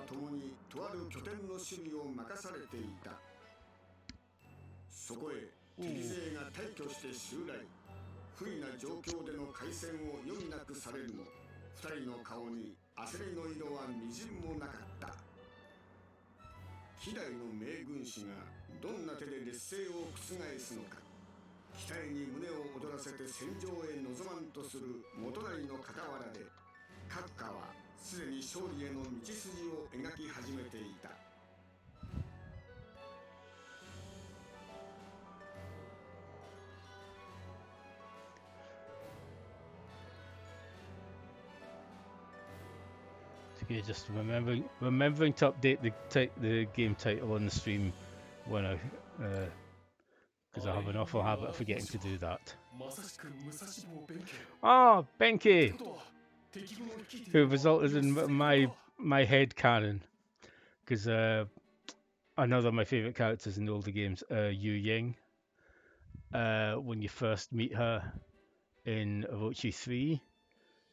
Okay, just remembering to update the game title on the stream when I because I have an awful habit of forgetting to do that. Ah, Benkei, who resulted in my head canon, because another of my favourite characters in the older games, Yu Ying. When you first meet her in Orochi 3,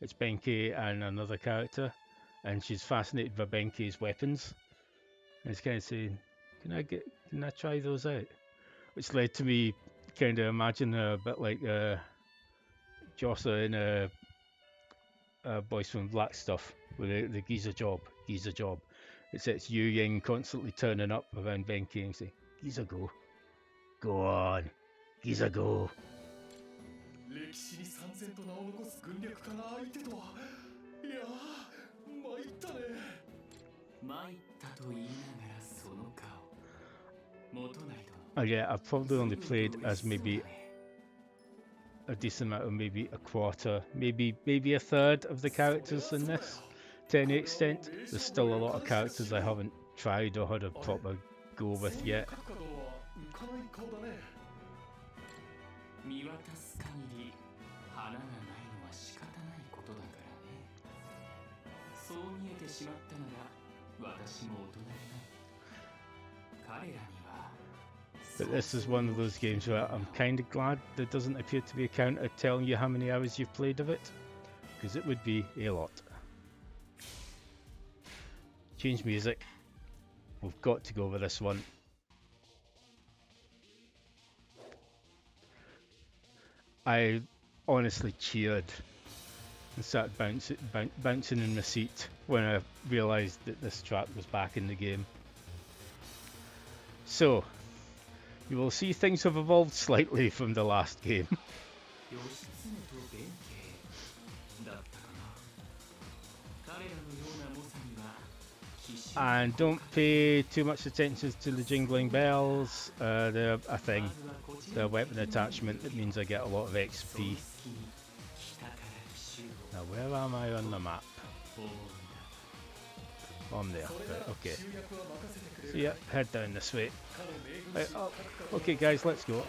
it's Benkei and another character, and she's fascinated by Benkei's weapons. And it's kind of saying, can I try those out? Which led to me kind of imagine her a bit like Jossa in Boys from Black stuff with the Giza job. It's Yu Ying constantly turning up around Benkei and saying, Giza go. Go on. Giza go. Oh yeah, I've probably only played as maybe a decent amount of maybe a quarter, maybe a third of the characters in this. To any extent, there's still a lot of characters I haven't tried or had a proper go with yet.
見渡す限り花がないのは仕方ないことだからね。そう見えてしまったなら私も大人になる。彼らには
But this is one of those games where I'm kind of glad there doesn't appear to be a counter telling you how many hours you've played of it, because it would be a lot. Change music. We've got to go with this one. I honestly cheered and started bouncing in my seat when I realised that this track was back in the game. So, you will see things have evolved slightly from the last game. And don't pay too much attention to the jingling bells. They're a thing. They're a weapon attachment that means I get a lot of XP. Now where am I on the map? I'm there. Right, okay. So yeah, head down this way. Right, oh, okay guys, let's go.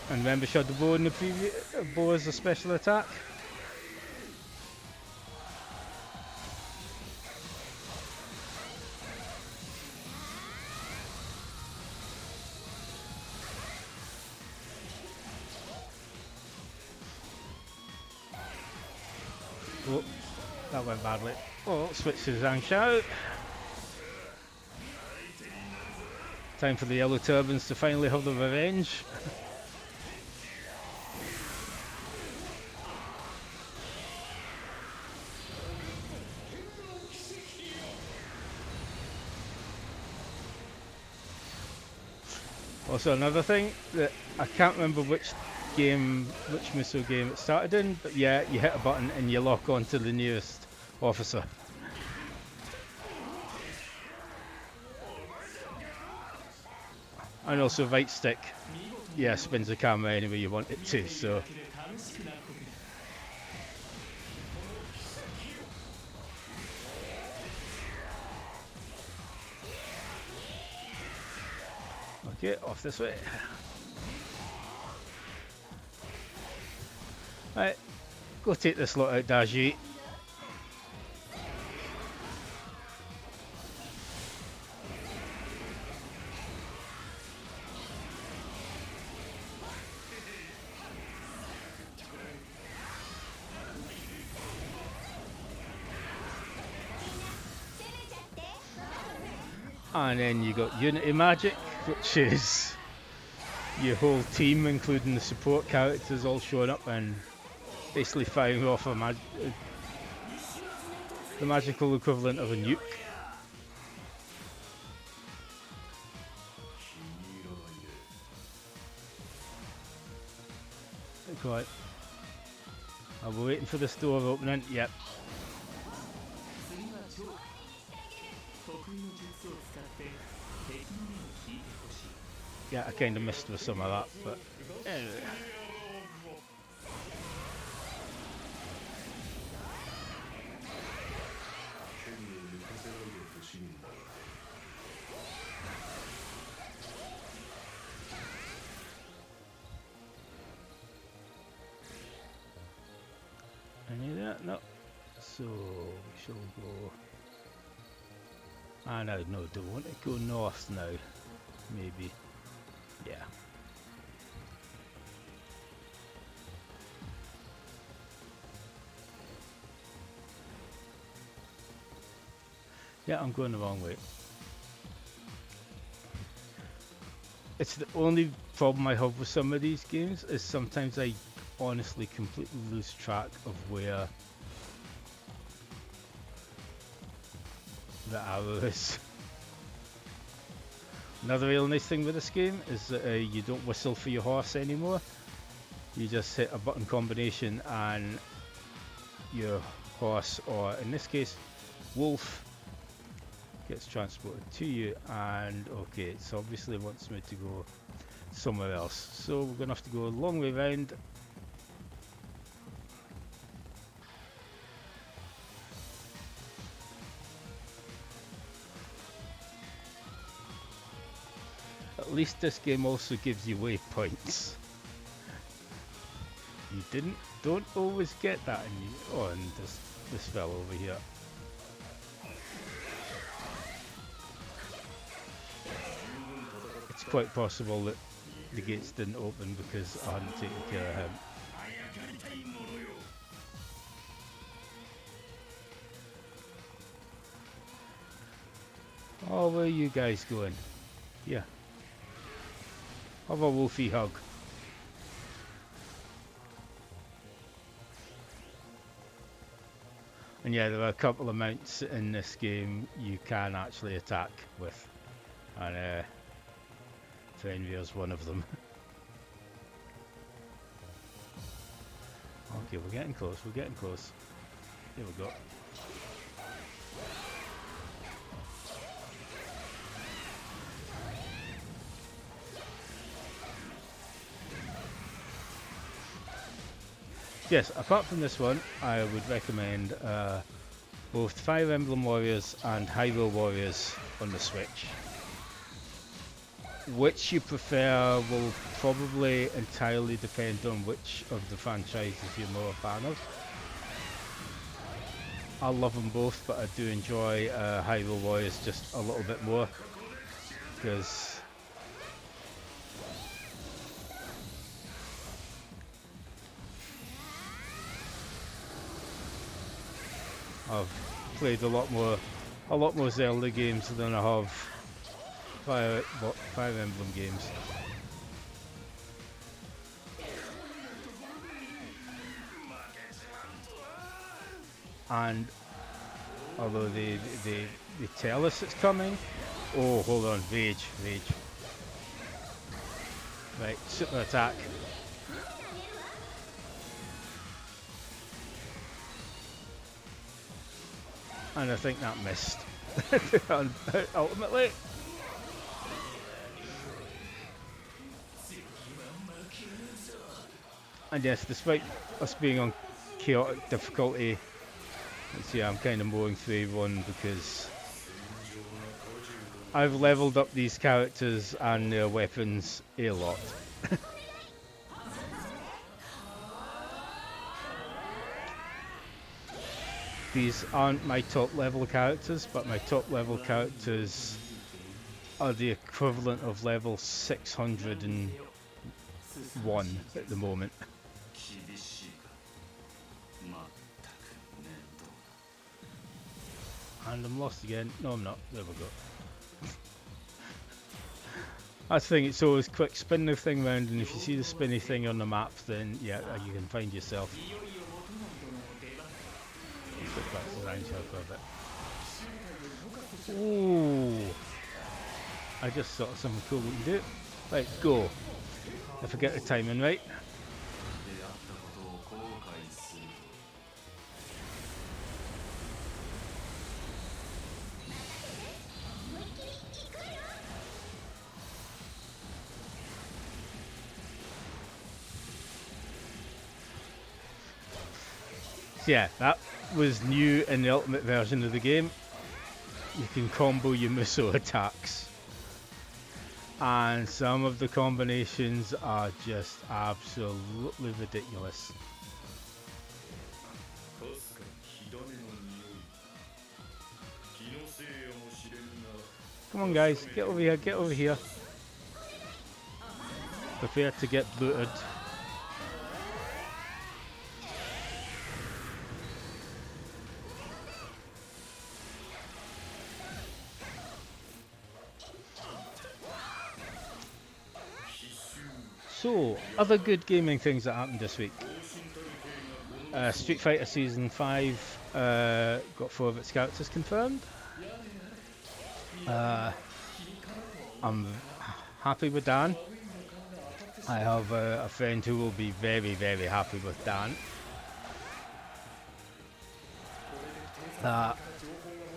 And remember, shot the bow in the previous bow as a special attack. Oh, that went badly. Oh, switch to Zhang Shao. Time for the yellow turbans to finally have the revenge. Also another thing that I can't remember which musou game it started in, but yeah, you hit a button and you lock onto the nearest officer. And also right stick, yeah, spins the camera any way you want it to, so. Okay, off this way. Right, go take this lot out, Daji. And then you got Unity Magic, which is your whole team, including the support characters, all showing up and basically firing off the magical equivalent of a nuke. Quite. Are we waiting for this door opening? Yep. Yeah, I kind of missed with some of that, but anyway. Any of that? No. So we shall go. Ah, no, do we want to go north now? Maybe. Yeah. Yeah, I'm going the wrong way. It's the only problem I have with some of these games is sometimes I honestly completely lose track of where the arrow is. Another real nice thing with this game is that you don't whistle for your horse anymore. You just hit a button combination and your horse, or in this case wolf, gets transported to you. And okay, it's obviously wants me to go somewhere else, so we're gonna have to go a long way round. At least this game also gives you waypoints. You don't always get that in you. Oh, and this fell over here. It's quite possible that the gates didn't open because I hadn't taken care of him. Oh, where are you guys going? Yeah. Have a wolfy hug. And yeah, there are a couple of mounts in this game you can actually attack with, and Fenrir's one of them. Okay, we're getting close, we're getting close. Here we go. Yes, apart from this one, I would recommend both Fire Emblem Warriors and Hyrule Warriors on the Switch. Which you prefer will probably entirely depend on which of the franchises you're more a fan of. I love them both, but I do enjoy Hyrule Warriors just a little bit more, because I've played a lot more Zelda games than I have Fire Emblem games. And although they tell us it's coming, oh, hold on, rage. Right, super attack. And I think that missed. Ultimately. And yes, despite us being on chaotic difficulty, let's see, I'm kind of mowing through one because I've leveled up these characters and their weapons a lot. These aren't my top level characters, but my top level characters are the equivalent of level 601 at the moment. And I'm lost again. No, I'm not. There we go. That's the thing, it's always quick, spin the thing round, and if you see the spinny thing on the map, then yeah, you can find yourself. Switch back to range here for a bit. Ooh! I just thought of something cool we can do. Right, go. If I get the timing right. Yeah, that was new in the ultimate version of the game. You can combo your musou attacks, and some of the combinations are just absolutely ridiculous. Come on guys, get over here, get over here. Prepare to get booted. So, other good gaming things that happened this week. Street Fighter Season 5 got 4 of its characters confirmed. I'm I'm happy with Dan. I have a friend who will be very, very happy with Dan.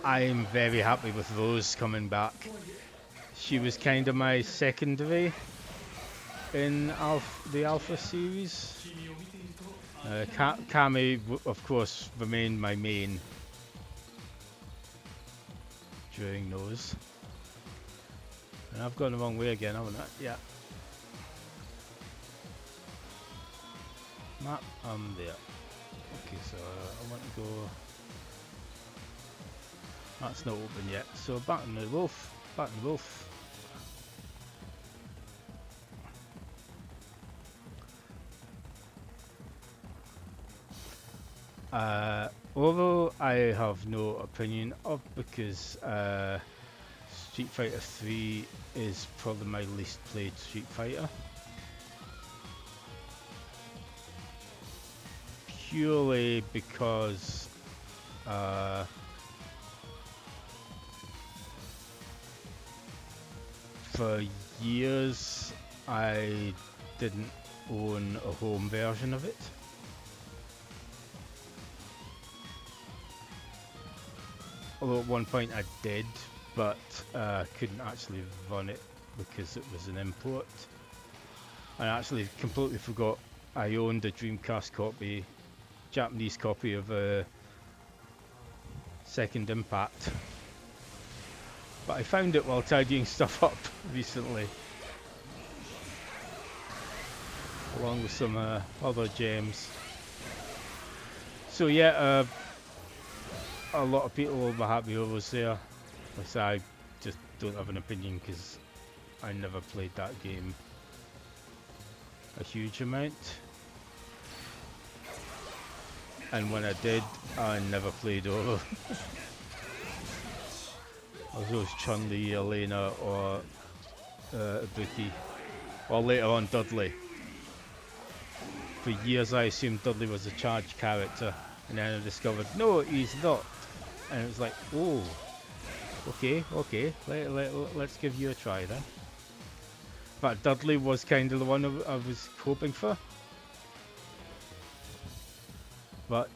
I'm very happy with Rose coming back. She was kind of my secondary in the Alpha series. Kami, of course, remained my main during those. And I've gone the wrong way again, haven't I? Yeah. Map, I'm there. Okay, so I want to go... That's not open yet. So back in the wolf. Back in the wolf. Although I have no opinion of, because Street Fighter 3 is probably my least played Street Fighter. Purely because for years I didn't own a home version of it. Although at one point I did, but couldn't actually run it because it was an import. I actually completely forgot I owned a Dreamcast copy, Japanese copy of Second Impact. But I found it while tidying stuff up recently, along with some other gems. So yeah, a lot of people will be happy I was there. Like I just don't have an opinion because I never played that game a huge amount. And when I did, I never played over. I was always Chun-Li, Elena, or Ibuki, or later on Dudley. For years I assumed Dudley was a charged character, and then I discovered, no, he's not. And it was like, oh, okay, let's give you a try then. But Dudley was kind of the one I was hoping for. But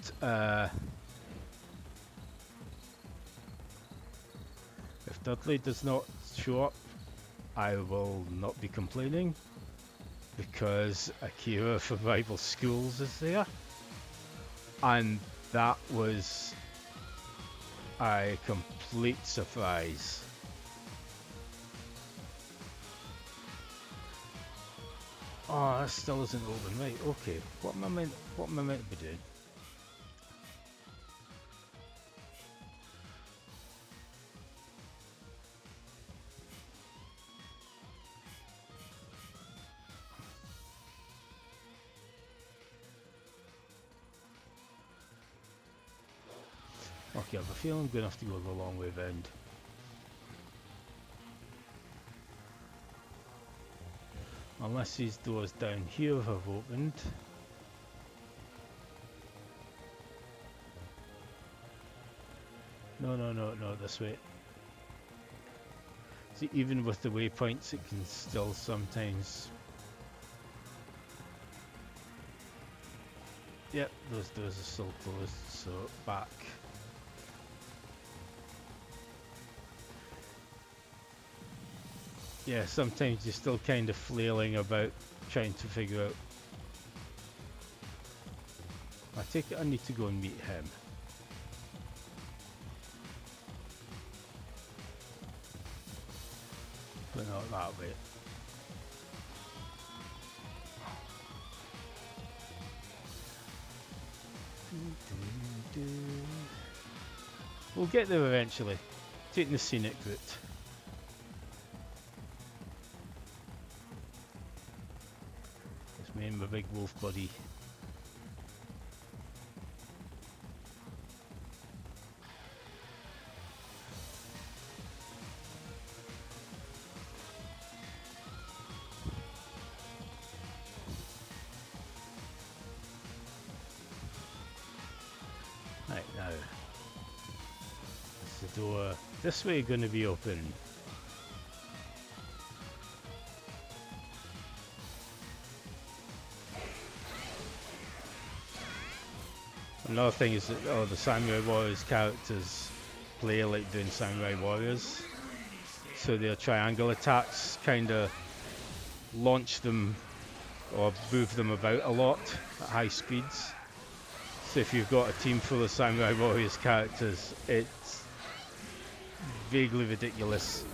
if Dudley does not show up, I will not be complaining, because Akira from Rival Schools is there, and that was a complete surprise. Oh, that still isn't open, right? Okay, what am I meant to be doing? Okay, I have a feeling I'm going to have to go the long way round. Unless these doors down here have opened. No, this way. See, even with the waypoints, it can still sometimes... Yep, those doors are still closed, so back. Yeah, sometimes you're still kind of flailing about trying to figure out. I take it I need to go and meet him. But not that way. We'll get there eventually. Taking the scenic route. Me and my big wolf buddy. Right, now is the door this way going to be open? Another thing is that the Samurai Warriors characters play like doing Samurai Warriors, so their triangle attacks kind of launch them or move them about a lot at high speeds. So if you've got a team full of Samurai Warriors characters, it's vaguely ridiculous.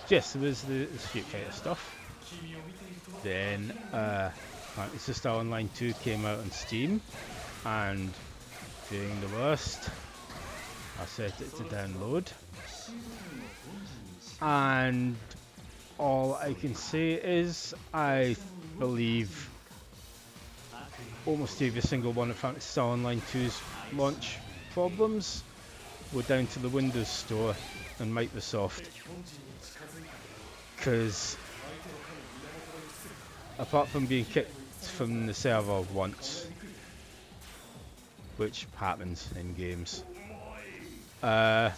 Yes, there was the Street Fighter stuff. Then Fantasy Star Online 2 came out on Steam, and doing the worst, I set it to download. And all I can say is I believe almost every single one of Fantasy Star Online 2's launch problems were down to the Windows Store and Microsoft. Because apart from being kicked from the server once, which happens in games, I've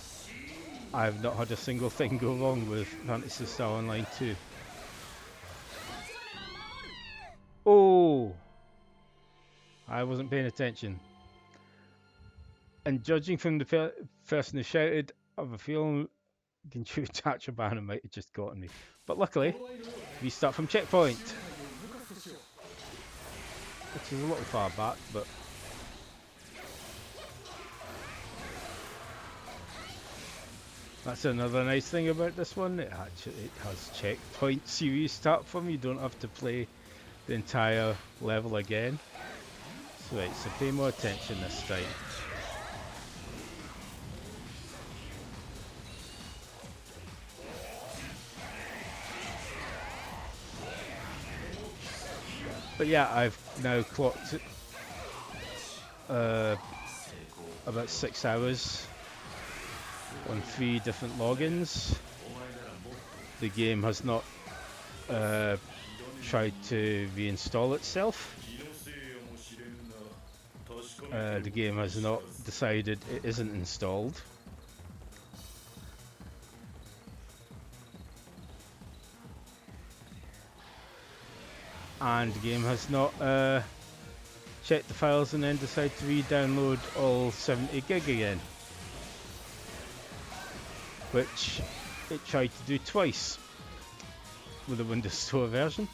not had a single thing go wrong with Fantasy Star Online 2. Oh! I wasn't paying attention. And judging from the person who shouted, I have a feeling Ginchu Tachibana might have just gotten me. But luckily, we start from checkpoint, which is a little far back, but that's another nice thing about this one. It has checkpoints you restart from. You don't have to play the entire level again. So right, so pay more attention this time. But yeah, I've now clocked about 6 hours on 3 different logins. The game has not tried to reinstall itself. The game has not decided it isn't installed. And the game has not checked the files and then decided to re-download all 70 gig again, which it tried to do twice with the Windows Store version.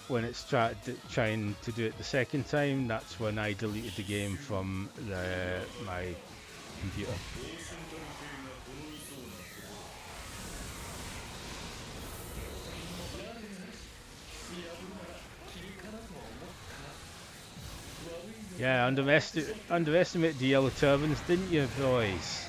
When it's trying to do it the second time, that's when I deleted the game from my computer. Yeah, underestimate the yellow turbans, didn't you, boys?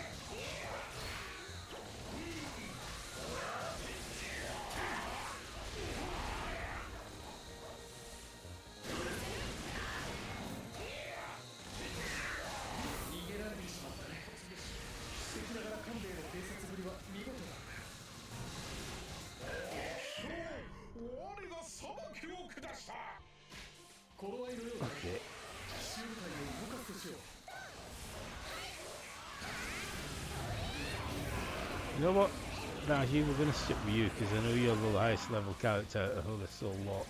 Okay. You know what? Nah, we're going to stick with you because I know you're the highest level character out of this whole lot.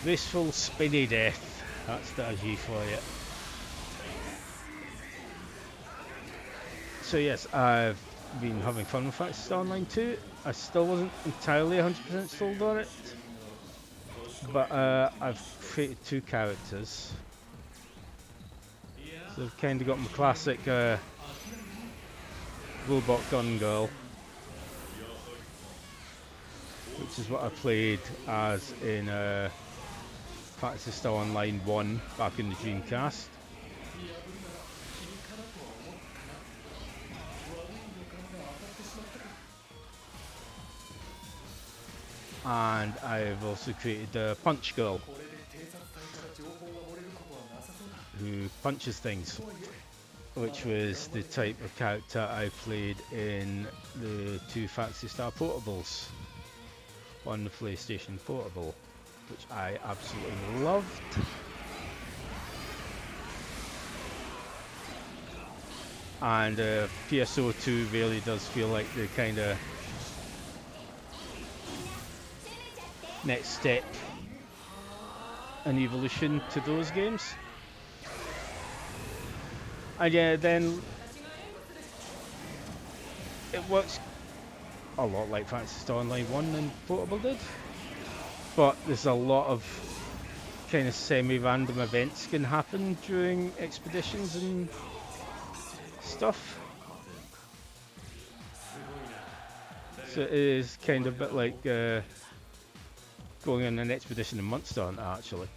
Graceful spinny death. That's the G for you. So yes, I've been having fun with Fantasy Star Online 2. I still wasn't entirely 100% sold on it, but I've created 2 characters. So I've kind of got my classic robot gun girl, which is what I played as in Fantasy Star Online 1 back in the Dreamcast. and I've also created the Punch Girl, who punches things, which was the type of character I played in the 2 Fantasy Star Portables on the PlayStation Portable, which I absolutely loved. And PSO2 really does feel like the kind of next step in evolution to those games. And yeah, then it works a lot like Fantasy Star Online 1 and Portable did, but there's a lot of kind of semi-random events can happen during expeditions and stuff. So it is kind of a bit like going on an expedition in Monster Hunter, actually.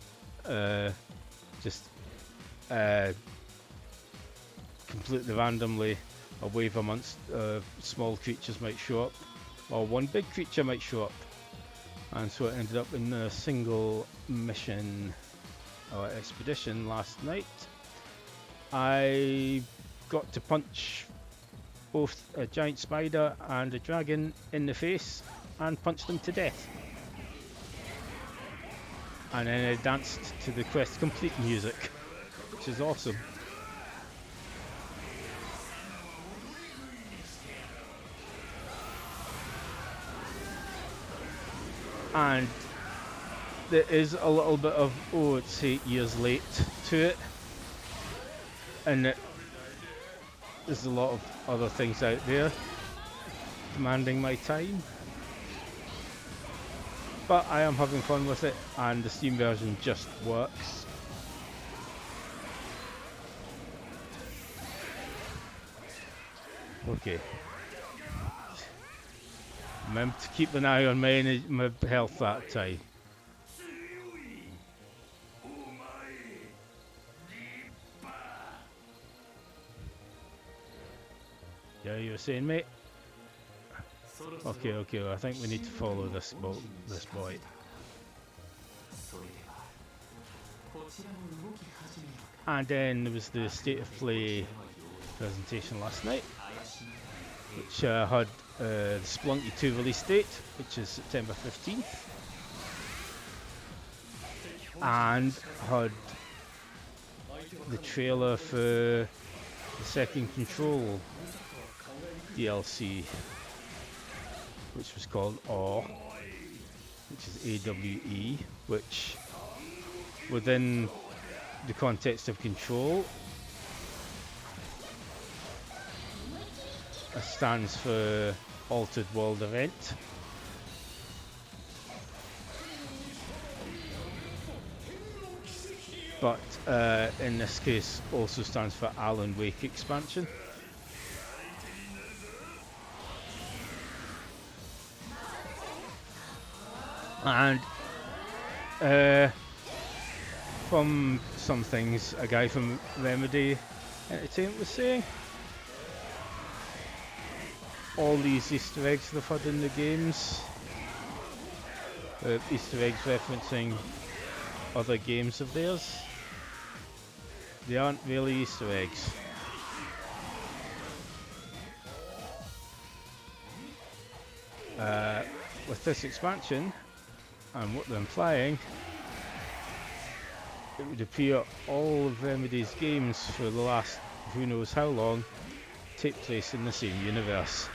Just completely randomly, a wave amongst small creatures might show up, or one big creature might show up. And so it ended up in a single mission or expedition last night. I got to punch both a giant spider and a dragon in the face and punch them to death. And then I danced to the Quest Complete music, which is awesome. And there is a little bit of, oh, it's 8 years late to it, and there's a lot of other things out there demanding my time, but I am having fun with it, and the Steam version just works. Okay. Remember to keep an eye on my health that time. Yeah, you were saying, mate? Okay, I think we need to follow this boy. And then there was the State of Play presentation last night, which had the Splunky 2 release date, which is September 15th, and had the trailer for the second Control DLC, which was called AWE, which is AWE, which within the context of Control stands for Altered World Event. But in this case also stands for Alan Wake expansion. And from some things a guy from Remedy Entertainment was saying, all these Easter eggs they've had in the games, Easter eggs referencing other games of theirs, they aren't really Easter eggs. With this expansion and what they're implying, it would appear all of Remedy's games for the last who knows how long take place in the same universe.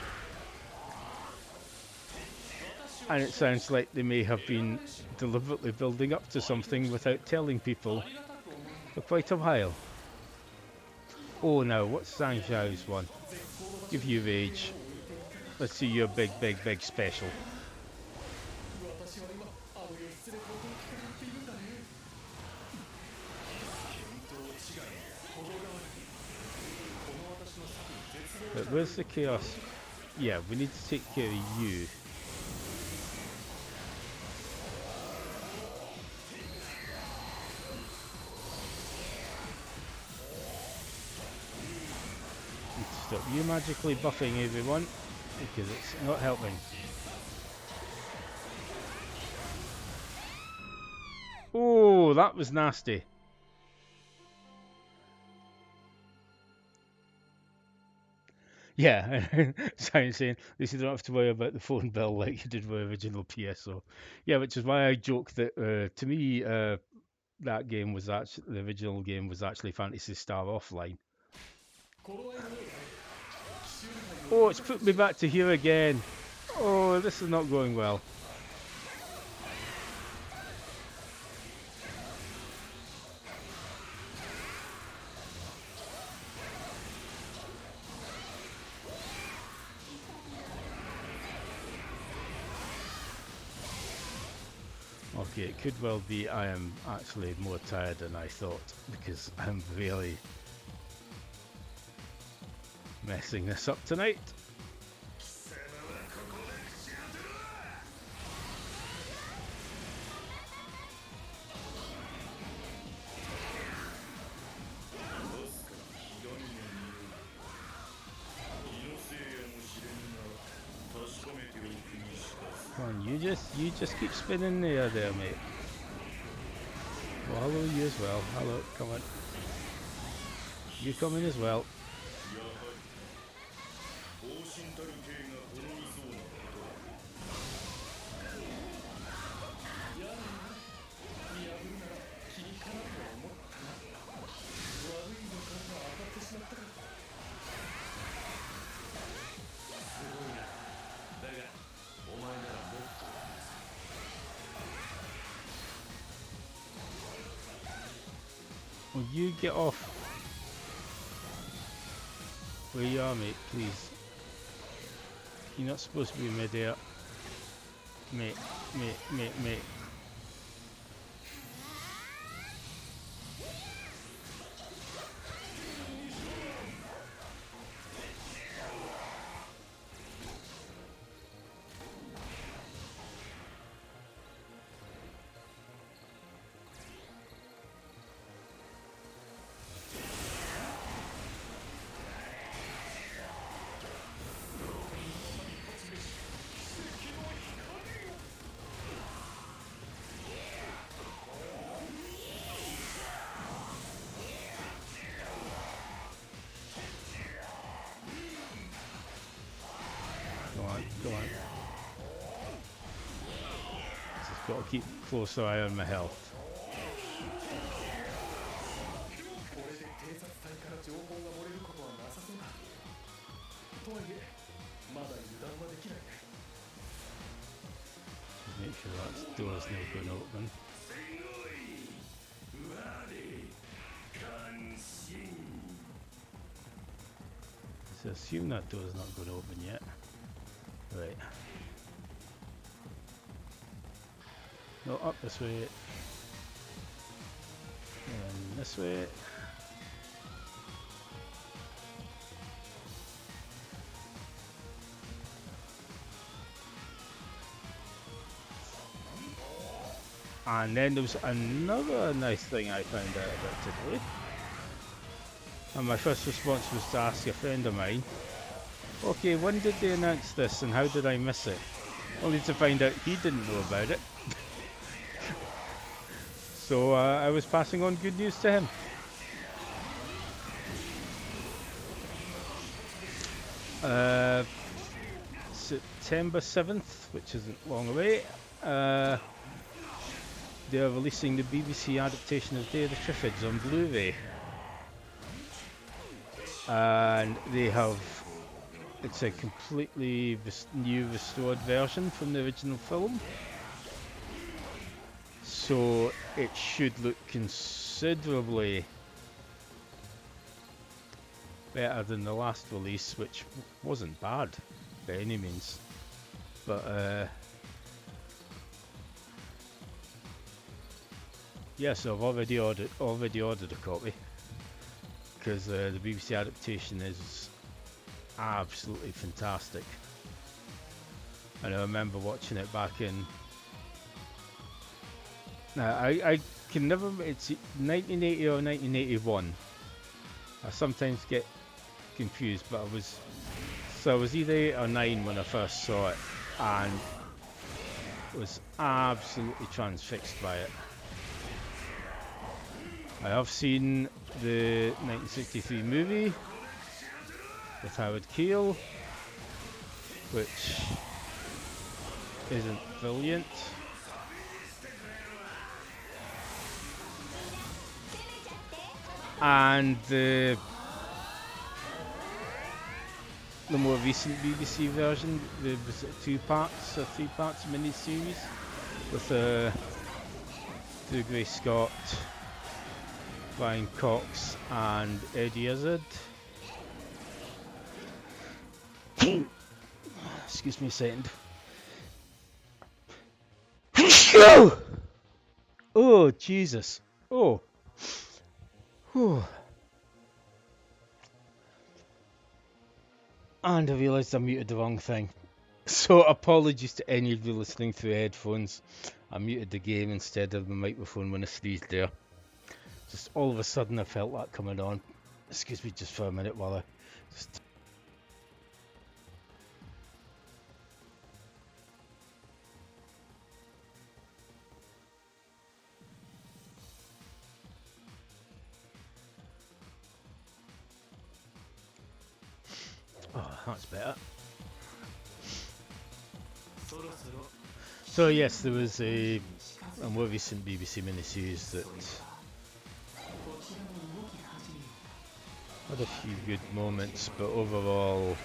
And it sounds like they may have been deliberately building up to something without telling people for quite a while. Oh no, what's Zhang Zhao's one? Give you rage. Let's see your big special. But where's the chaos? Yeah, we need to take care of you. Need to stop you magically buffing everyone, because it's not helping. that was nasty. Yeah, saying at least you don't have to worry about the phone bill like you did with original PSO. Yeah, which is why I joke that to me that game was actually the original game was actually Phantasy Star Offline. Oh, it's put me back to here again. Oh, this is not going well. Okay, it could well be I am actually more tired than I thought because I'm really messing this up tonight. Come on, you just keep spinning there, mate. Well, hello, you as well. Hello, come on. You coming as well. Will you get off where you are, mate, please? You're not supposed to be mid-air. Mate. Go on. Just got to keep a close eye on my health. Make sure that door's not going to open. So assume that door's not going to open yet. Right. No, up this way. And this way. And then there was another nice thing I found out about today. And my first response was to ask a friend of mine, okay, when did they announce this and how did I miss it? Only to find out he didn't know about it. So I was passing on good news to him. September 7th, which isn't long away, they're releasing the BBC adaptation of Day of the Triffids on Blu-ray. And they have, it's a completely new restored version from the original film. So it should look considerably better than the last release, which wasn't bad by any means. But yeah, so I've already ordered a copy because the BBC adaptation is absolutely fantastic. And I remember watching it back in. I can never. It's 1980 or 1981. I sometimes get confused, but I was either 8 or 9 when I first saw it, and was absolutely transfixed by it. I have seen the 1963 movie with Howard Keel, which isn't brilliant. And the more recent BBC version, there was 2 parts or 3 parts mini-series with Drew Gray Scott, Brian Cox and Eddie Izzard. Excuse me a second. Oh, Jesus. Oh. Whew. And I realised I muted the wrong thing. So apologies to any of you listening through headphones. I muted the game instead of the microphone when I sneezed there. Just all of a sudden I felt that coming on. Excuse me just for a minute while I just... Oh, that's better. So yes, there was a more recent BBC miniseries that had a few good moments, but overall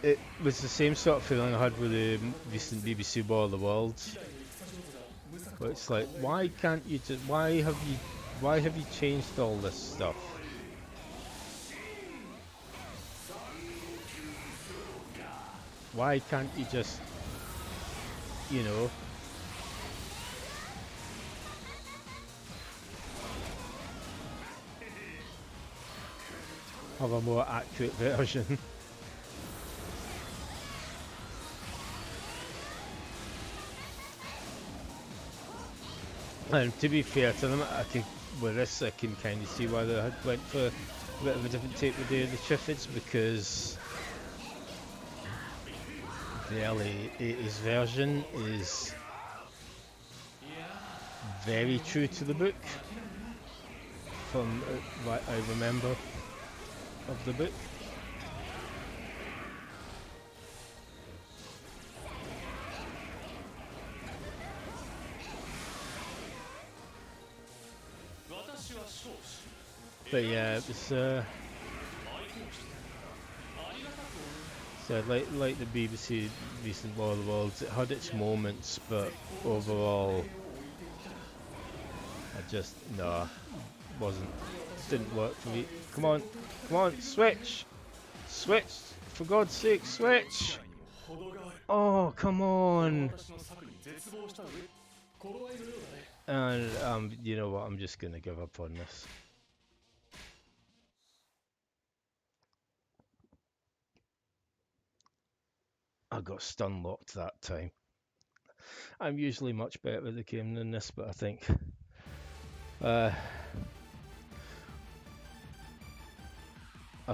it was the same sort of feeling I had with the recent BBC War of the Worlds. But it's like, why can't you just, why have you changed all this stuff? Why can't you just, you know, have a more accurate version? And to be fair to them, with this I can kind of see why they went for a bit of a different take with the Triffids, because the early 80s version is very true to the book, from what I remember of the book. But yeah, it was so like the BBC recent War of the Worlds, it had its moments, but overall I just didn't work for me. Come on, switch, for God's sake, switch. Oh, come on. And you know what, I'm just gonna give up on this. I got stun locked that time. I'm usually much better at the game than this, but I think I've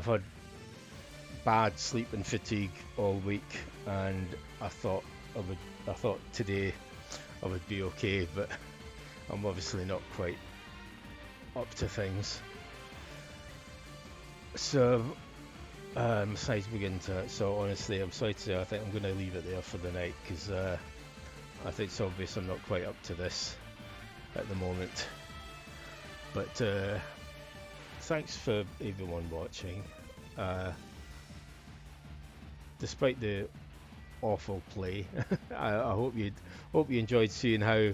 had bad sleep and fatigue all week, and I thought today I would be okay, but I'm obviously not quite up to things. So my sides begin to. So honestly, I'm sorry to say, I think I'm going to leave it there for the night, because I think it's obvious I'm not quite up to this at the moment. But thanks for everyone watching. Despite the awful play, I hope you enjoyed seeing how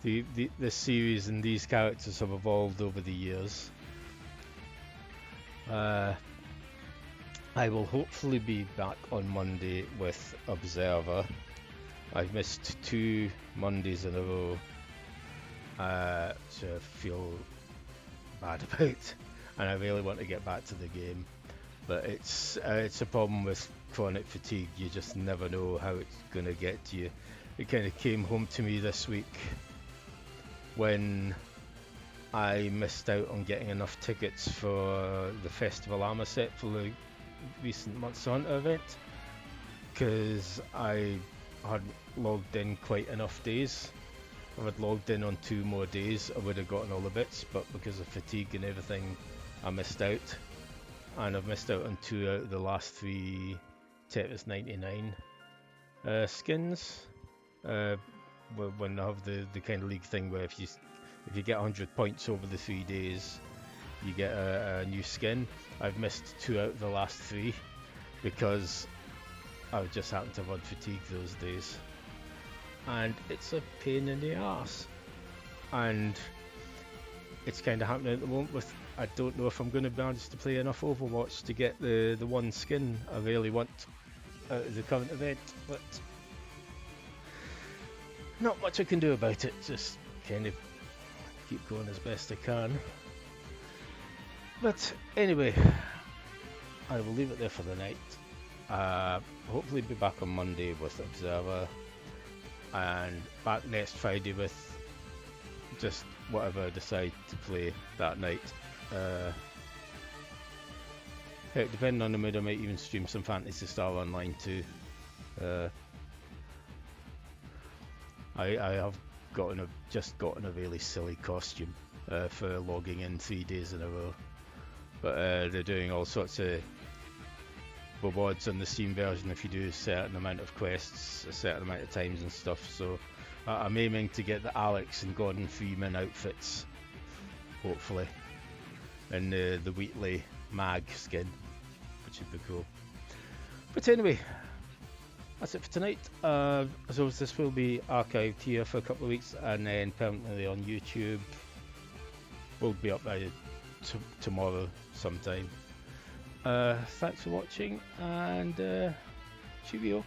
this series and these characters have evolved over the years. I will hopefully be back on Monday with Observer. I've missed 2 Mondays in a row, which I feel bad about, and I really want to get back to the game. But it's a problem with chronic fatigue. You just never know how it's going to get to you. It kind of came home to me this week when I missed out on getting enough tickets for the Festival Armor set for the recent Monster Hunter event, because I hadn't logged in quite enough days. If I'd logged in on 2 more days, I would have gotten all the bits, but because of fatigue and everything, I missed out. And I've missed out on 2 out of the last 3 Tetris 99 skins. When I have the kind of league thing where if you get 100 points over the 3 days, you get a new skin. I've missed 2 out of the last 3 because I just happened to have had fatigue those days. And it's a pain in the arse. And it's kind of happening at the moment with, I don't know if I'm going to manage to play enough Overwatch to get the one skin I really want out of the current event, but not much I can do about it, just kind of keep going as best I can. But anyway, I will leave it there for the night. Hopefully be back on Monday with Observer, and back next Friday with just whatever I decide to play that night. Heck, depending on the mood, I might even stream some Phantasy Star Online too. I have just gotten a really silly costume for logging in 3 days in a row, but they're doing all sorts of rewards on the Steam version if you do a certain amount of quests a certain amount of times and stuff. So I'm aiming to get the Alex and Gordon Freeman outfits, hopefully, and the Wheatley mag skin, which would be cool. But anyway, that's it for tonight. As always, this will be archived here for a couple of weeks and then permanently on YouTube. Will be up by tomorrow sometime. Thanks for watching, and cheerio.